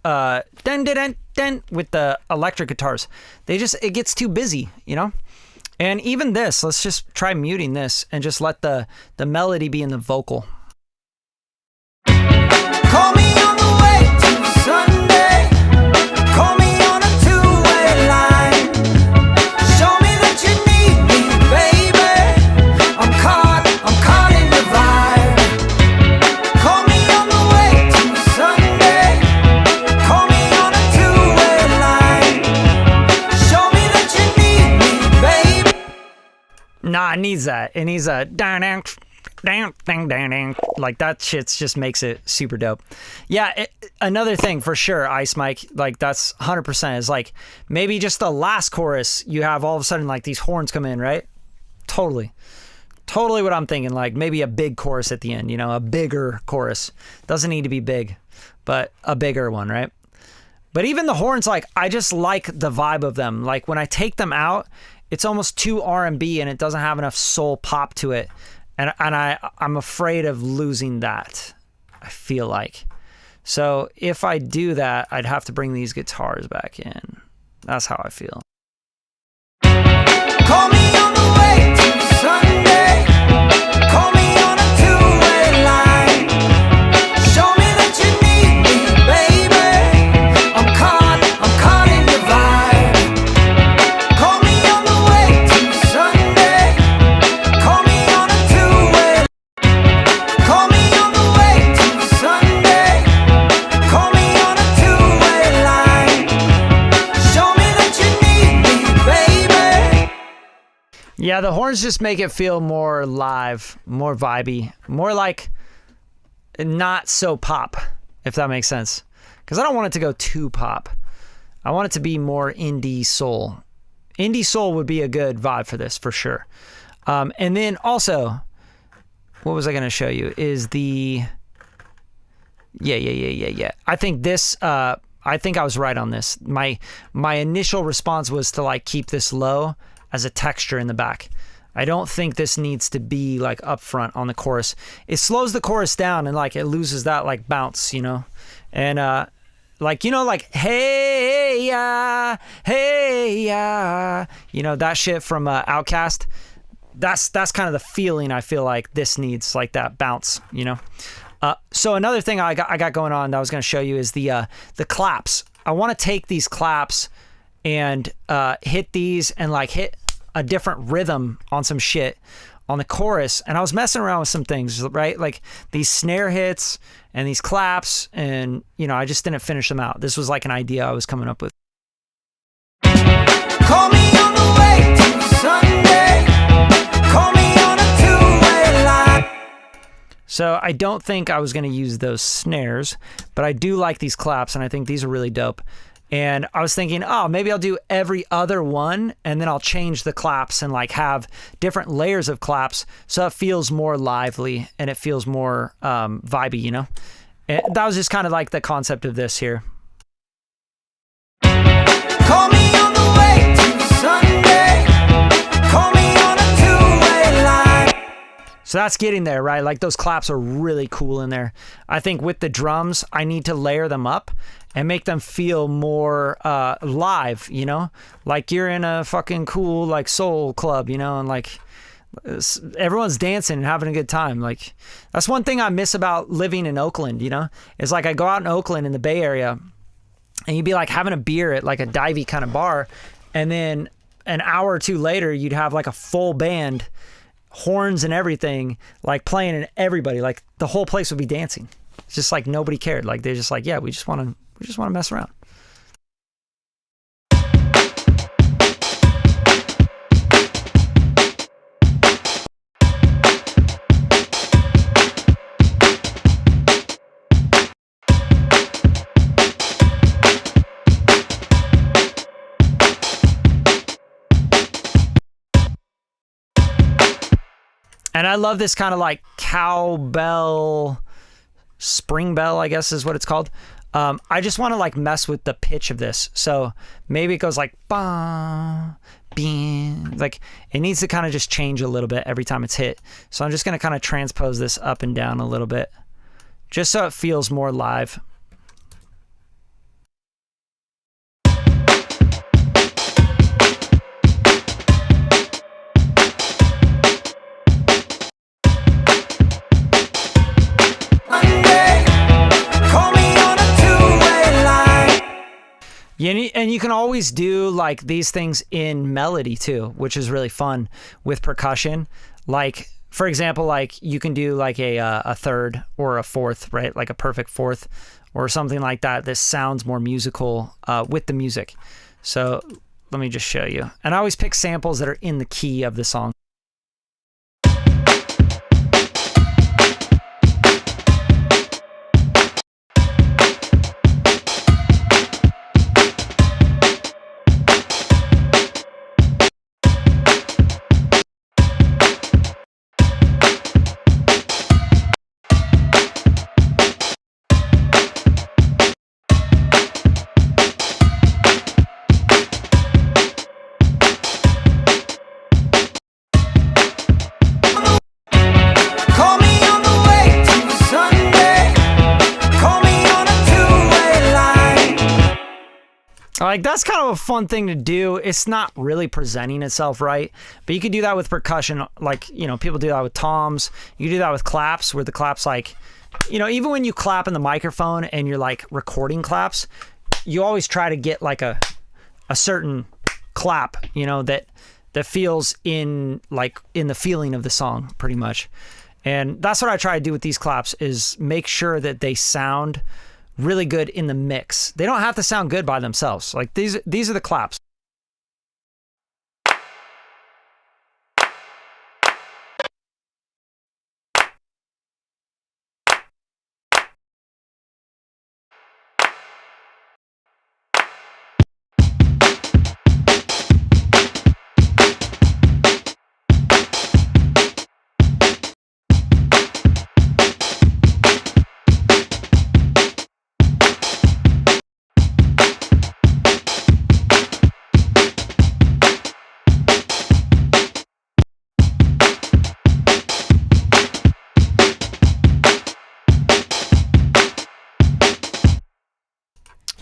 Speaker 1: den with the electric guitars, it gets too busy, you know. And even this, let's just try muting this and just let the melody be in the vocal.
Speaker 2: Call me on the way to Sunday. Call me on a two-way line. Show me that you need me, baby. I'm caught in the vibe. Call me on the way to Sunday. Call me on a two-way line. Show me that you need me, baby.
Speaker 1: Nah, it needs that. It needs a like that shit just makes it super dope. Yeah, another thing for sure, Ice Mike, like that's 100% is like maybe just the last chorus you have all of a sudden like these horns come in, right? Totally what I'm thinking, like maybe a big chorus at the end, you know, a bigger chorus. Doesn't need to be big, but a bigger one, right? But even the horns, like I just like the vibe of them. Like when I take them out, it's almost too R&B and it doesn't have enough soul pop to it. And I'm afraid of losing that, I feel like. So if I do that, I'd have to bring these guitars back in. That's how I feel.
Speaker 2: Call me on the way to Sunday. Call me on a two-way line. Show me that you need me, baby. I'm caught in the vibe. Call me on the way to Sunday. Call me on a two-way. Call me on the way to Sunday. Call me on a two-way line. Show me that you need me, baby.
Speaker 1: Yeah, the horns just make it feel more live, more vibey, more like not so pop, if that makes sense. Because I don't want it to go too pop. I want it to be more indie soul. Indie soul would be a good vibe for this, for sure. And then also, what was I going to show you? Is the... Yeah. I think this... I think I was right on this. My initial response was to like keep this low as a texture in the back. I don't think this needs to be like up front on the chorus. It slows the chorus down and like it loses that like bounce, you know? And like, you know, like, hey, yeah, you know, that shit from Outkast. That's kind of the feeling I feel like this needs, like that bounce, you know? So another thing I got going on that I was going to show you is the claps. I want to take these claps and hit these and like hit a different rhythm on some shit on the chorus. And I was messing around with some things, right? Like these snare hits and these claps, and you know, I just didn't finish them out. This was like an idea I was coming up with.
Speaker 2: Call me on the way to Sunday. Call me on a two-way line.
Speaker 1: So I don't think I was going to use those snares, but I do like these claps, and I think these are really dope. And I was thinking, oh, maybe I'll do every other one, and then I'll change the claps and like have different layers of claps so it feels more lively and it feels more vibey, you know? And that was just kind of like the concept of this here.
Speaker 2: Call me on the way to Sunday. Call me on a two-way line.
Speaker 1: So that's getting there, right? Like those claps are really cool in there. I think with the drums, I need to layer them up and make them feel more live, you know? Like you're in a fucking cool like soul club, you know? And like everyone's dancing and having a good time. Like that's one thing I miss about living in Oakland, you know? It's like I go out in Oakland in the Bay Area and you'd be like having a beer at like a divey kind of bar, and then an hour or two later you'd have like a full band, horns and everything, like playing, and everybody, like the whole place would be dancing. It's just like nobody cared. Like they're just like, yeah, we just want to mess around. And I love this kind of like cowbell, spring bell, I guess is what it's called. I just want to like mess with the pitch of this. So maybe it goes like ba, like it needs to kind of just change a little bit every time it's hit. So I'm just going to kind of transpose this up and down a little bit just so it feels more live. Yeah, and you can always do like these things in melody too, which is really fun with percussion. Like, for example, like you can do like a third or a fourth, right? Like a perfect fourth or something like that. This sounds more musical with the music. So let me just show you. And I always pick samples that are in the key of the song. Like, that's kind of a fun thing to do. It's not really presenting itself right, but you could do that with percussion. Like, you know, people do that with toms. You can do that with claps, where the claps, like, you know, even when you clap in the microphone and you're like recording claps, you always try to get like a certain clap, you know, that feels in the feeling of the song pretty much. And that's what I try to do with these claps, is make sure that they sound really good in the mix. They don't have to sound good by themselves. Like these are the claps.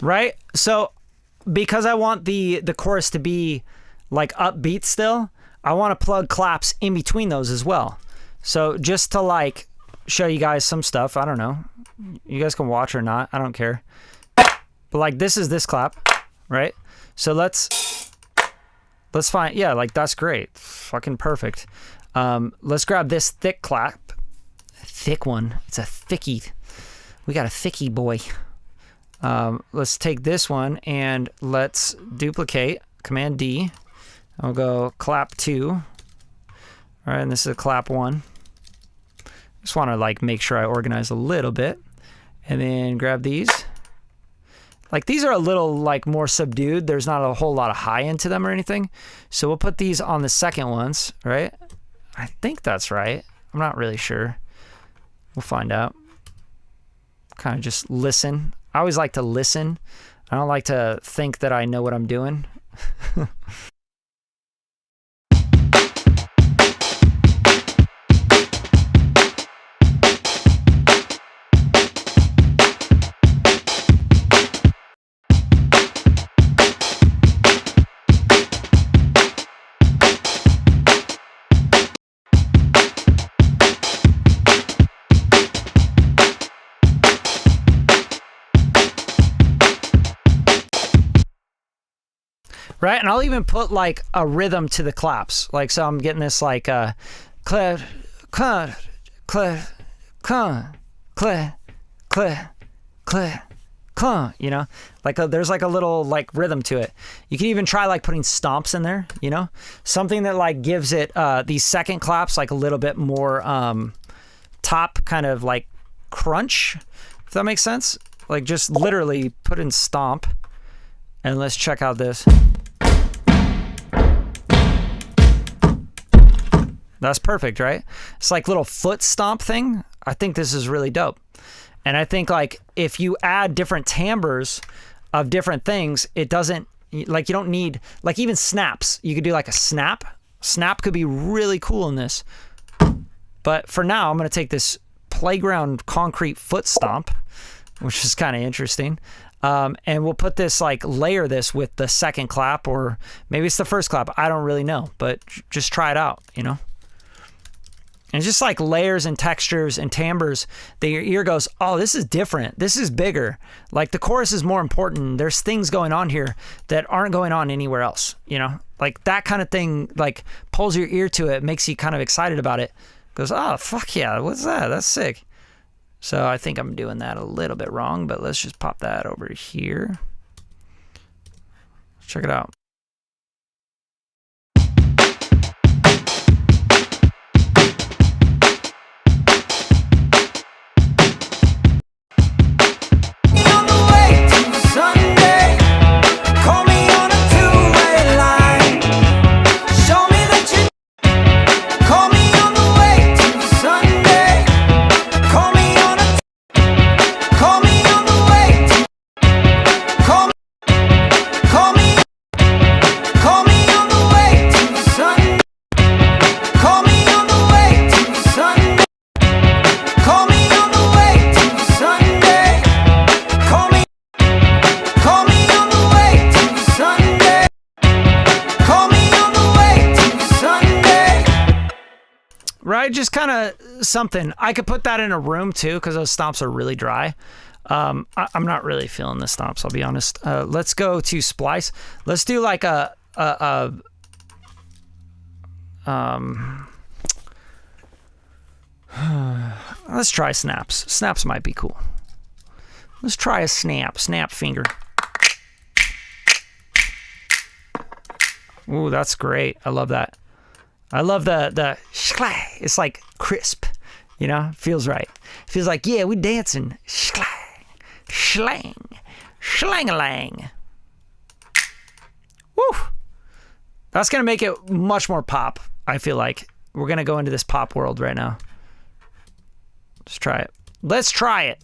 Speaker 1: Right? So because I want the chorus to be like upbeat still, I want to plug claps in between those as well. So just to like show you guys some stuff, I don't know. You guys can watch or not, I don't care. But like this is this clap, right? So let's find, yeah, like that's great. Fucking perfect. Let's grab this thick clap. Thick one. It's a thickie. We got a thickie boy. Let's take this one and let's duplicate, Command D. I'll go clap 2. All right, and this is a clap 1. Just want to like make sure I organize a little bit, and then grab these. Like these are a little like more subdued. There's not a whole lot of high into them or anything. So we'll put these on the second ones, right? I think that's right. I'm not really sure. We'll find out. Kind of just listen. I always like to listen. I don't like to think that I know what I'm doing. Right, and I'll even put like a rhythm to the claps. Like, so I'm getting this like clap, clap, clap, clap, clap, clap, clap, clap, you know? Like there's like a little like rhythm to it. You can even try like putting stomps in there, you know? Something that like gives it these second claps like a little bit more top kind of like crunch, if that makes sense. Like just literally put in stomp, and let's check out this. That's perfect, right? It's like little foot stomp thing. I think this is really dope. And I think like if you add different timbres of different things, it doesn't Like you don't need, like even snaps. You could do like a snap. Snap could be really cool in this. But for now, I'm going to take this playground concrete foot stomp, which is kind of interesting. And we'll put this, like layer this with the second clap, or maybe it's the first clap. I don't really know, but just try it out, you know? And just like layers and textures and timbres that your ear goes, oh, this is different. This is bigger. Like the chorus is more important. There's things going on here that aren't going on anywhere else, you know? Like that kind of thing, like pulls your ear to it, makes you kind of excited about it. Goes, oh, fuck yeah, what's that? That's sick. So I think I'm doing that a little bit wrong, but let's just pop that over here. Check it out. Right, just kind of something. I could put that in a room too, because those stomps are really dry. I'm not really feeling the stomps, I'll be honest. Let's go to splice. Let's do like let's try snaps. Snaps might be cool. Let's try a snap finger. Ooh, that's great. I love that. I love the shklang. It's like crisp, you know? Feels right. Feels like, yeah, we dancing. Shklang, shlang, shlang-a-lang. Woo! That's gonna make it much more pop, I feel like. We're gonna go into this pop world right now. Let's try it. Let's try it.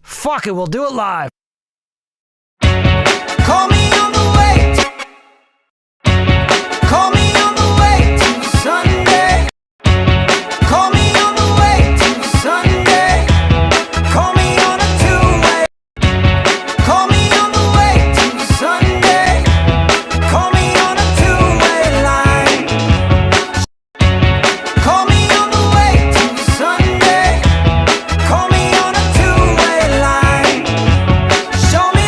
Speaker 1: Fuck it, we'll do it live.
Speaker 2: Call me on the way. Call me on the way to Sunday. Call me on the way to Sunday. Call me on a two-way. Call me on the way to Sunday. Call me on a two-way line. Call me on the way to Sunday. Call me on a two-way line. Show me.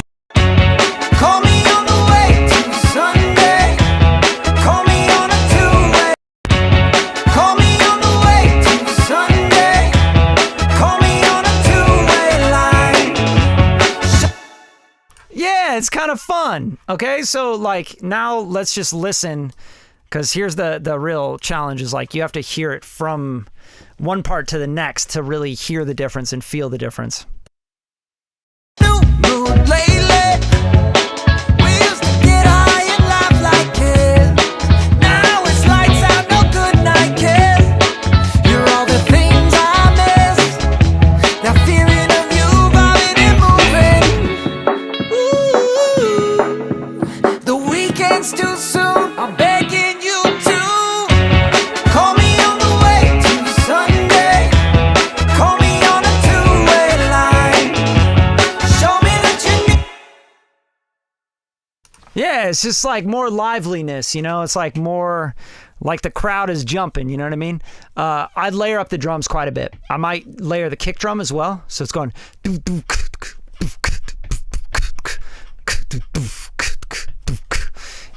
Speaker 2: Call me on the way to Sunday. Call me on a two-way. Call me on the way to Sunday. Call me on a two-way line.
Speaker 1: Yeah, it's kind of fun. Okay, so like now let's just listen, because here's the real challenge is like you have to hear it from one part to the next to really hear the difference and feel the difference.
Speaker 2: New mood lately. We used to get high and laugh like kids. Now it's lights out, no good night, kid. You're all the things I miss. That feeling of you bobbing and moving. Ooh, the weekend's too soon. I'm begging you to call me on the way to Sunday. Call me on a two-way line. Show me that you need.
Speaker 1: Yeah, it's just like more liveliness, you know? It's like more like the crowd is jumping, you know what I mean? I'd layer up the drums quite a bit. I might layer the kick drum as well. So it's going,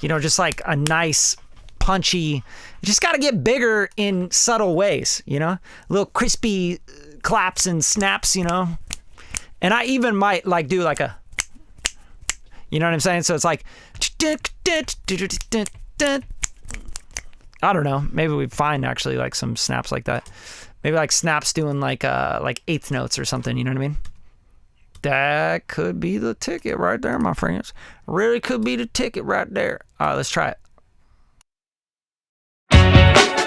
Speaker 1: you know, just like a nice punchy, you just got to get bigger in subtle ways, you know? Little crispy claps and snaps, you know? And I even might like do like a, you know what I'm saying? So it's like, I don't know. Maybe we find actually like some snaps like that. Maybe like snaps doing like eighth notes or something. You know what I mean? That could be the ticket right there, my friends. Really could be the ticket right there. All right, let's try it.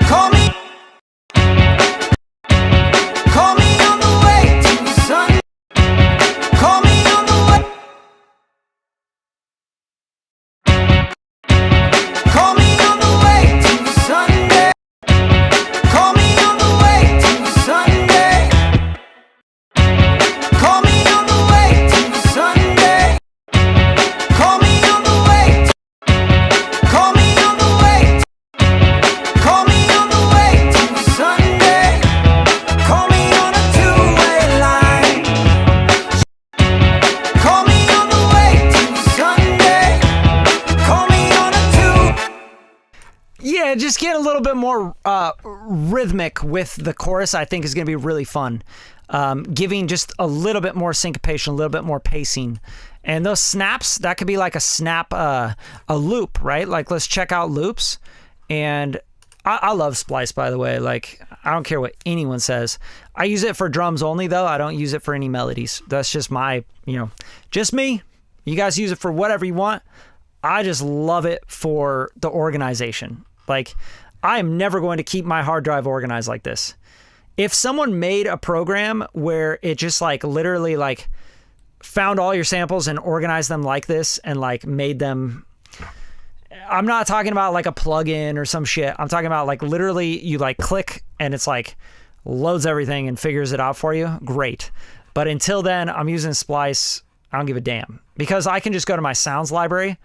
Speaker 2: Call me. Call me on the way to Sunday. Call me on the way.
Speaker 1: more rhythmic with the chorus, I think is going to be really fun. Giving just a little bit more syncopation, a little bit more pacing. And those snaps, that could be like a snap, a loop, right? Like, let's check out loops. And I love Splice, by the way. Like, I don't care what anyone says. I use it for drums only, though. I don't use it for any melodies. That's just my, just me. You guys use it for whatever you want. I just love it for the organization. Like, I am never going to keep my hard drive organized like this. If someone made a program where it just like literally like found all your samples and organized them like this and like made them, I'm not talking about like a plugin or some shit. I'm talking about like literally you like click and it's like loads everything and figures it out for you. Great. But until then, I'm using Splice. I don't give a damn, because I can just go to my sounds library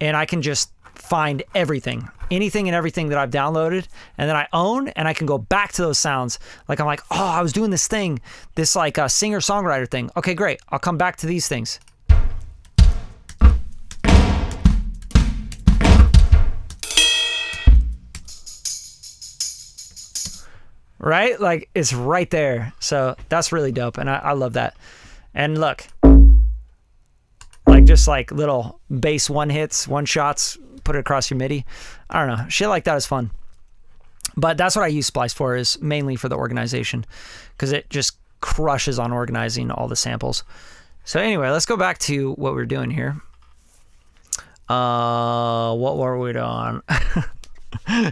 Speaker 1: and I can just find everything, anything and everything that I've downloaded and that I own, and I can go back to those sounds. Like, I'm like, oh, I was doing this thing, this like a singer-songwriter thing. Okay, great. I'll come back to these things. Right? Like, it's right there. So that's really dope. And I love that. And look, like just like little bass one hits, one shots, put it across your MIDI. I don't know. Shit like that is fun. But that's what I use Splice for, is mainly for the organization, because it just crushes on organizing all the samples. So anyway, let's go back to what we're doing here. What were we doing?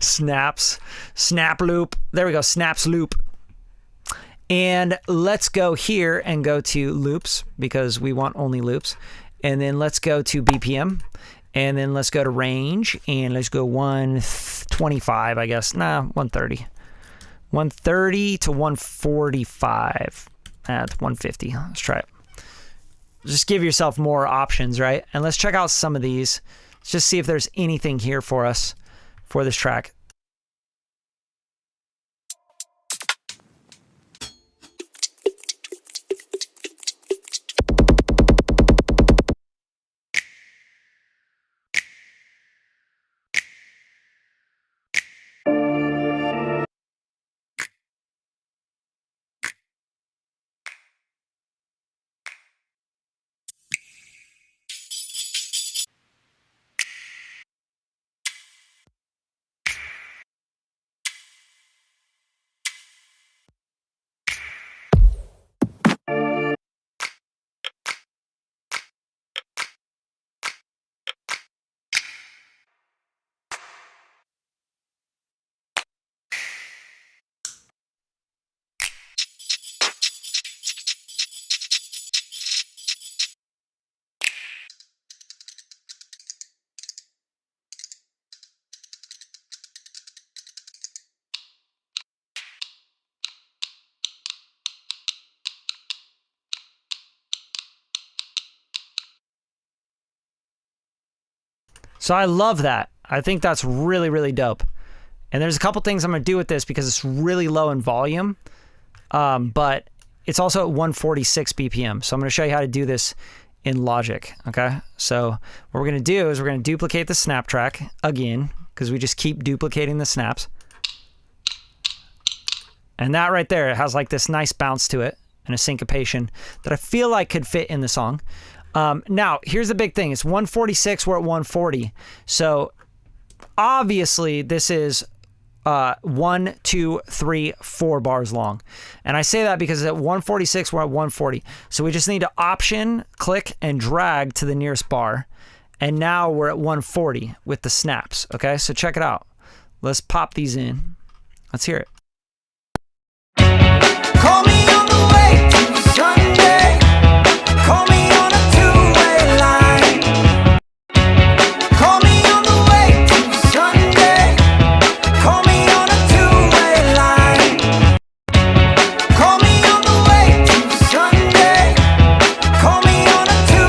Speaker 1: Snaps, snap loop. There we go. Snaps loop. And let's go here and go to loops, because we want only loops. And then let's go to BPM, and then let's go to range, and let's go 125, I guess. Nah, 130. 130 to 145. That's 150. Let's try it. Just give yourself more options, right? And let's check out some of these. Let's just see if there's anything here for us for this track. So I love that. I think that's really, really dope. And there's a couple things I'm going to do with this, because it's really low in volume, but it's also at 146 BPM. So I'm going to show you how to do this in Logic, okay? So what we're going to do is we're going to duplicate the snap track again, because we just keep duplicating the snaps. And that right there, it has like this nice bounce to it and a syncopation that I feel like could fit in the song. Now, here's the big thing. It's 146, we're at 140. So obviously this is 1, 2, 3, 4 bars long. And I say that because at 146, we're at 140. So we just need to option, click, and drag to the nearest bar. And now we're at 140 with the snaps. Okay, so check it out. Let's pop these in. Let's hear it.
Speaker 2: Call me on the way to Sunday. Call me on a two-way line. Call me on the way to Sunday. Call me on a two-way line. Call me on the way to Sunday. Call me on a two.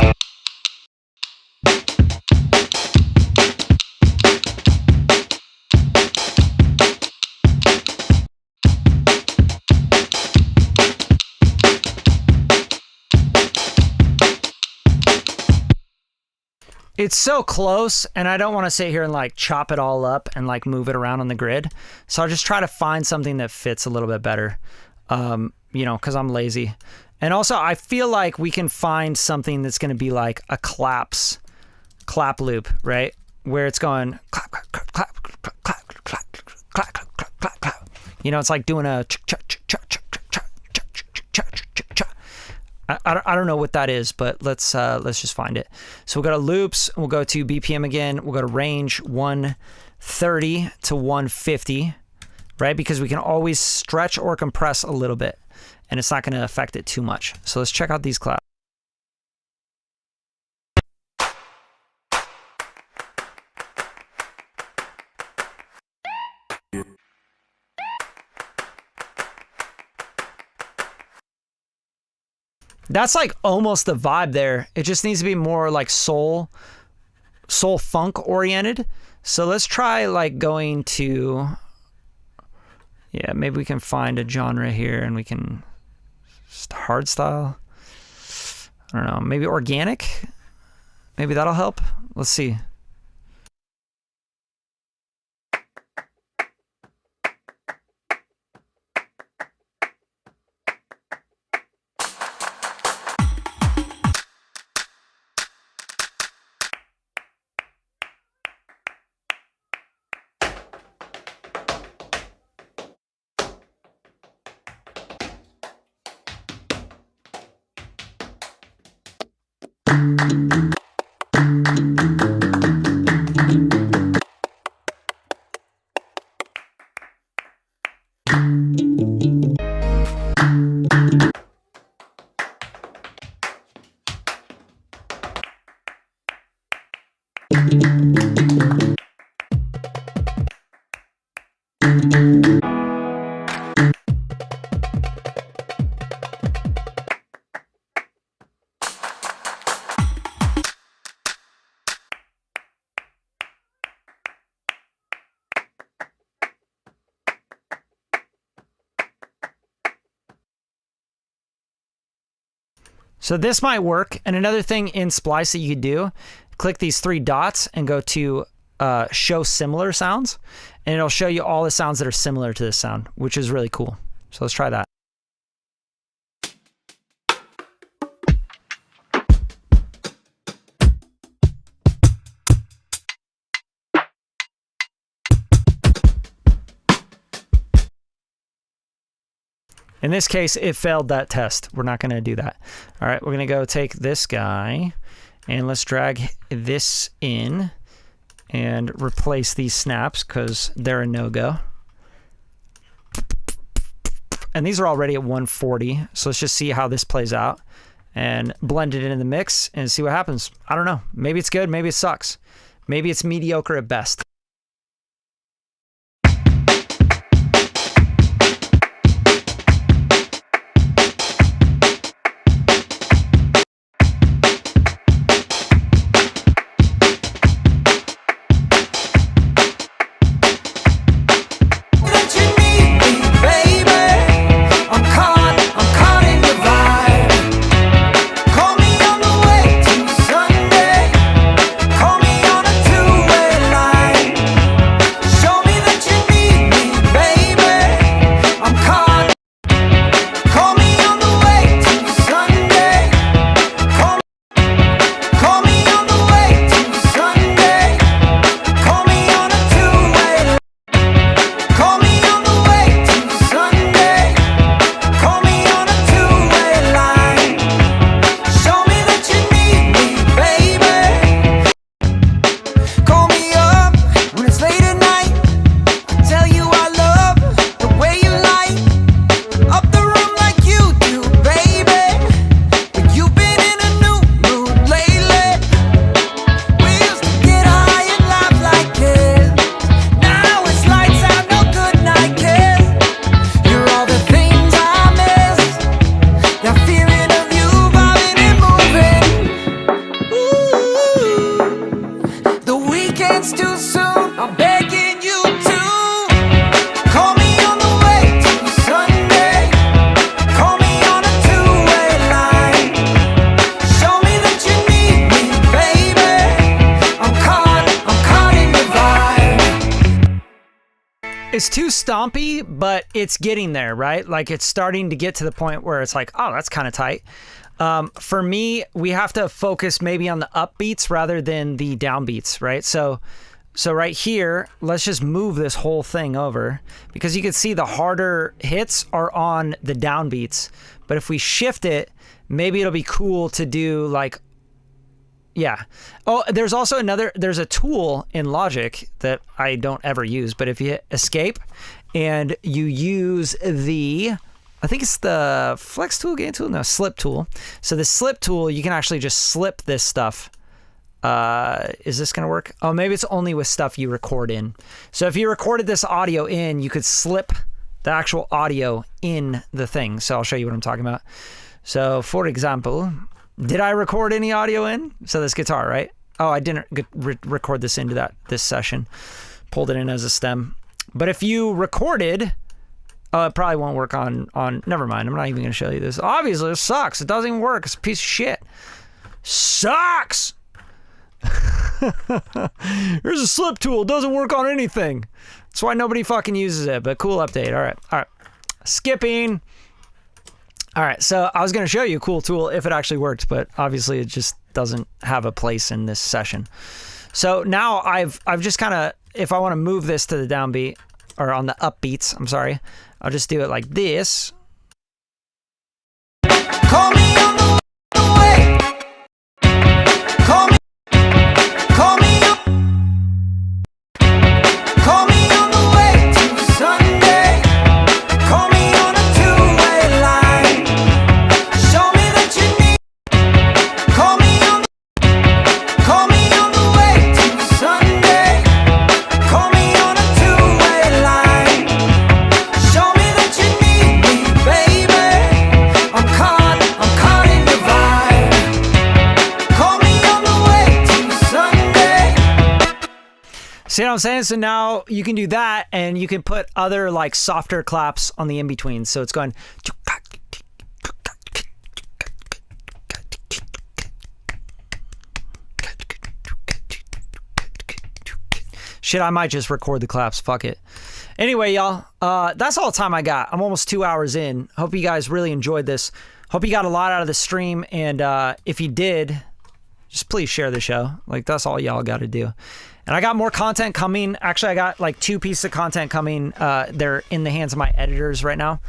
Speaker 1: it's so close, and I don't want to sit here and like chop it all up and like move it around on the grid. So I'll just try to find something that fits a little bit better, you know, because I'm lazy. And also, I feel like we can find something that's going to be like a clap loop, right? Where it's going clap, clap, clap, clap, clap, clap, clap, clap, clap, clap, clap. You know, it's like doing a I don't know what that is, but let's just find it. So we'll go to loops, we'll go to BPM again, we'll go to range 130 to 150, right? Because we can always stretch or compress a little bit, and it's not going to affect it too much. So let's check out these claps. That's like almost the vibe there. It just needs to be more like soul funk oriented. So let's try like going to, yeah, maybe we can find a genre here and we can just hard style. I don't know, maybe organic. Maybe that'll help. Let's see. So this might work. And another thing in Splice that you could do, click these three dots and go to show similar sounds, and it'll show you all the sounds that are similar to this sound, which is really cool. So let's try that. In this case, it failed that test. We're not going to do that. All right, we're going to go take this guy and let's drag this in and replace these snaps because they're a no-go. And these are already at 140. So let's just see how this plays out and blend it in the mix and see what happens. I don't know. Maybe it's good. Maybe it sucks. Maybe it's mediocre at best.
Speaker 2: Call me on the way to Sunday. Call me on a two-way line.
Speaker 1: It's too stompy, but it's getting there, right? Like it's starting to get to the point where it's like, oh, that's kind of tight. For me, we have to focus maybe on the upbeats rather than the downbeats, right? So right here, let's just move this whole thing over because you can see the harder hits are on the downbeats. But if we shift it, maybe it'll be cool to do like, yeah. Oh, there's also there's a tool in Logic that I don't ever use, but if you hit escape and you use I think it's the flex tool, gain tool, no, slip tool. So the slip tool, you can actually just slip this stuff. Is this gonna work? Oh, maybe it's only with stuff you record in. So if you recorded this audio in, you could slip the actual audio in the thing. So I'll show you what I'm talking about. So for example, did I record any audio in? So this guitar, right? Oh, I didn't record this into this session. Pulled it in as a stem. But if you recorded, it probably won't work on, never mind. I'm not even gonna show you this. Obviously it sucks. It doesn't even work. It's a piece of shit. Sucks! Here's a slip tool. It doesn't work on anything. That's why nobody fucking uses it, but cool update. All right. Skipping. All right, so I was going to show you a cool tool if it actually worked, but obviously it just doesn't have a place in this session. So now I've just kind of, if I want to move this to the downbeat, or on the upbeats, I'm sorry, I'll just do it like this.
Speaker 2: Call me on the way. Call me up. Call me on the way to Sunday. Call me on a two-way line. Show me that you need. Call me on the way to Sunday. Call me on a two-way line. Show me that you need me, baby. I'm caught in your vibe. Call me on the way to Sunday.
Speaker 1: See what I'm saying? So now you can do that and you can put other like softer claps on the in-between. So it's going. Shit, I might just record the claps. Fuck it. Anyway, y'all, that's all the time I got. I'm almost 2 hours in. Hope you guys really enjoyed this. Hope you got a lot out of the stream. And if you did, just please share the show. Like, that's all y'all got to do. And I got more content coming. Actually, I got like 2 pieces of content coming. They're in the hands of my editors right now.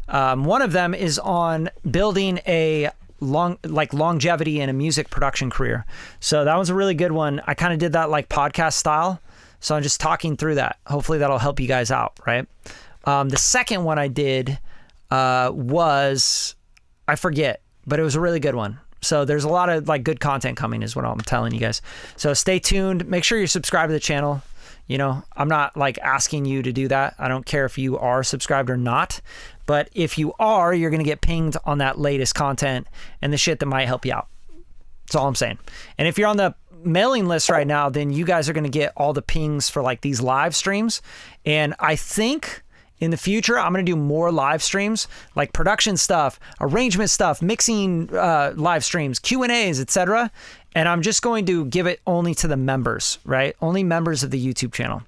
Speaker 1: One of them is on building a longevity in a music production career. So that was a really good one. I kind of did that like podcast style. So I'm just talking through that. Hopefully that'll help you guys out, right? The second one I did was, I forget, but it was a really good one. So there's a lot of like good content coming is what I'm telling you guys. So stay tuned. Make sure you subscribe to the channel. You know, I'm not like asking you to do that. I don't care if you are subscribed or not. But if you are, you're going to get pinged on that latest content and the shit that might help you out. That's all I'm saying. And if you're on the mailing list right now, then you guys are going to get all the pings for like these live streams. And I think in the future, I'm going to do more live streams, like production stuff, arrangement stuff, mixing live streams, Q&As, etc. And I'm just going to give it only to the members, right? Only members of the YouTube channel.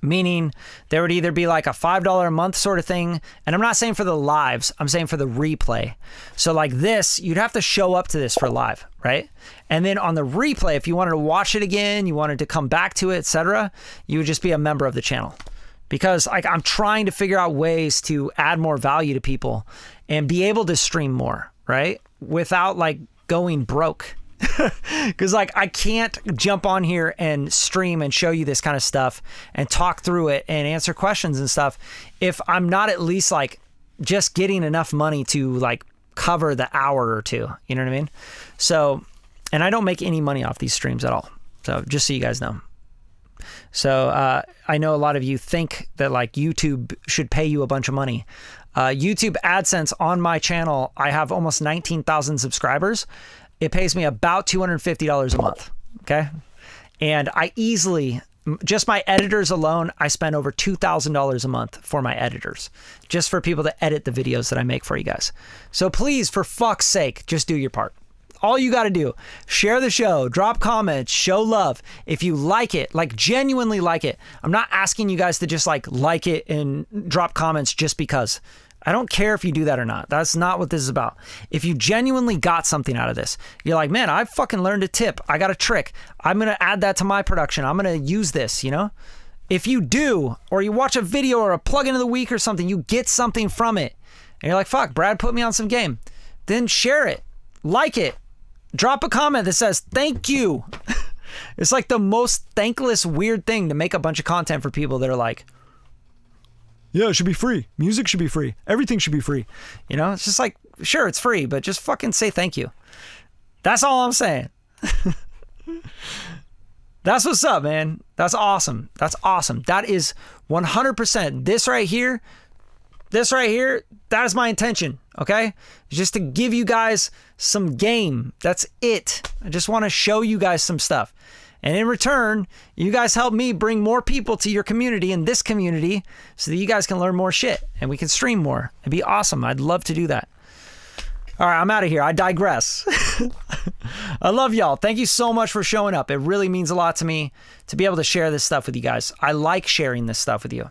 Speaker 1: Meaning there would either be like a $5 a month sort of thing. And I'm not saying for the lives, I'm saying for the replay. So like this, you'd have to show up to this for live, right? And then on the replay, if you wanted to watch it again, you wanted to come back to it, etc., you would just be a member of the channel. Because like I'm trying to figure out ways to add more value to people and be able to stream more, right? Without like going broke. Because like I can't jump on here and stream and show you this kind of stuff and talk through it and answer questions and stuff if I'm not at least like just getting enough money to like cover the hour or two. You know what I mean? So, and I don't make any money off these streams at all. So just so you guys know. So I know a lot of you think that like YouTube should pay you a bunch of money. YouTube AdSense on my channel, I have almost 19,000 subscribers. It pays me about $250 a month, okay? And I easily, just my editors alone, I spend over $2,000 a month for my editors, just for people to edit the videos that I make for you guys. So please, for fuck's sake, just do your part. all you got to do. Share the show, drop comments, show love. If you like it, like genuinely like it, I'm not asking you guys to just like it and drop comments just because. I don't care if you do that or not. That's not what this is about. If you genuinely got something out of this, you're like, man, I fucking learned a tip. I got a trick. I'm going to add that to my production. I'm going to use this, you know? If you do, or you watch a video or a plugin of the week or something, you get something from it. And you're like, fuck, Brad put me on some game. Then share it. Like it. Drop a comment that says, thank you. It's like the most thankless, weird thing to make a bunch of content for people that are like, yeah, it should be free. Music should be free. Everything should be free. You know, it's just like, sure, it's free, but just fucking say thank you. That's all I'm saying. That's what's up, man. That's awesome. That's awesome. That is 100%. This right here, that is my intention, okay? Just to give you guys some game. That's it. I just want to show you guys some stuff. And in return, you guys help me bring more people to your community and this community so that you guys can learn more shit and we can stream more. It'd be awesome. I'd love to do that. All right, I'm out of here. I digress. I love y'all. Thank you so much for showing up. It really means a lot to me to be able to share this stuff with you guys. I like sharing this stuff with you.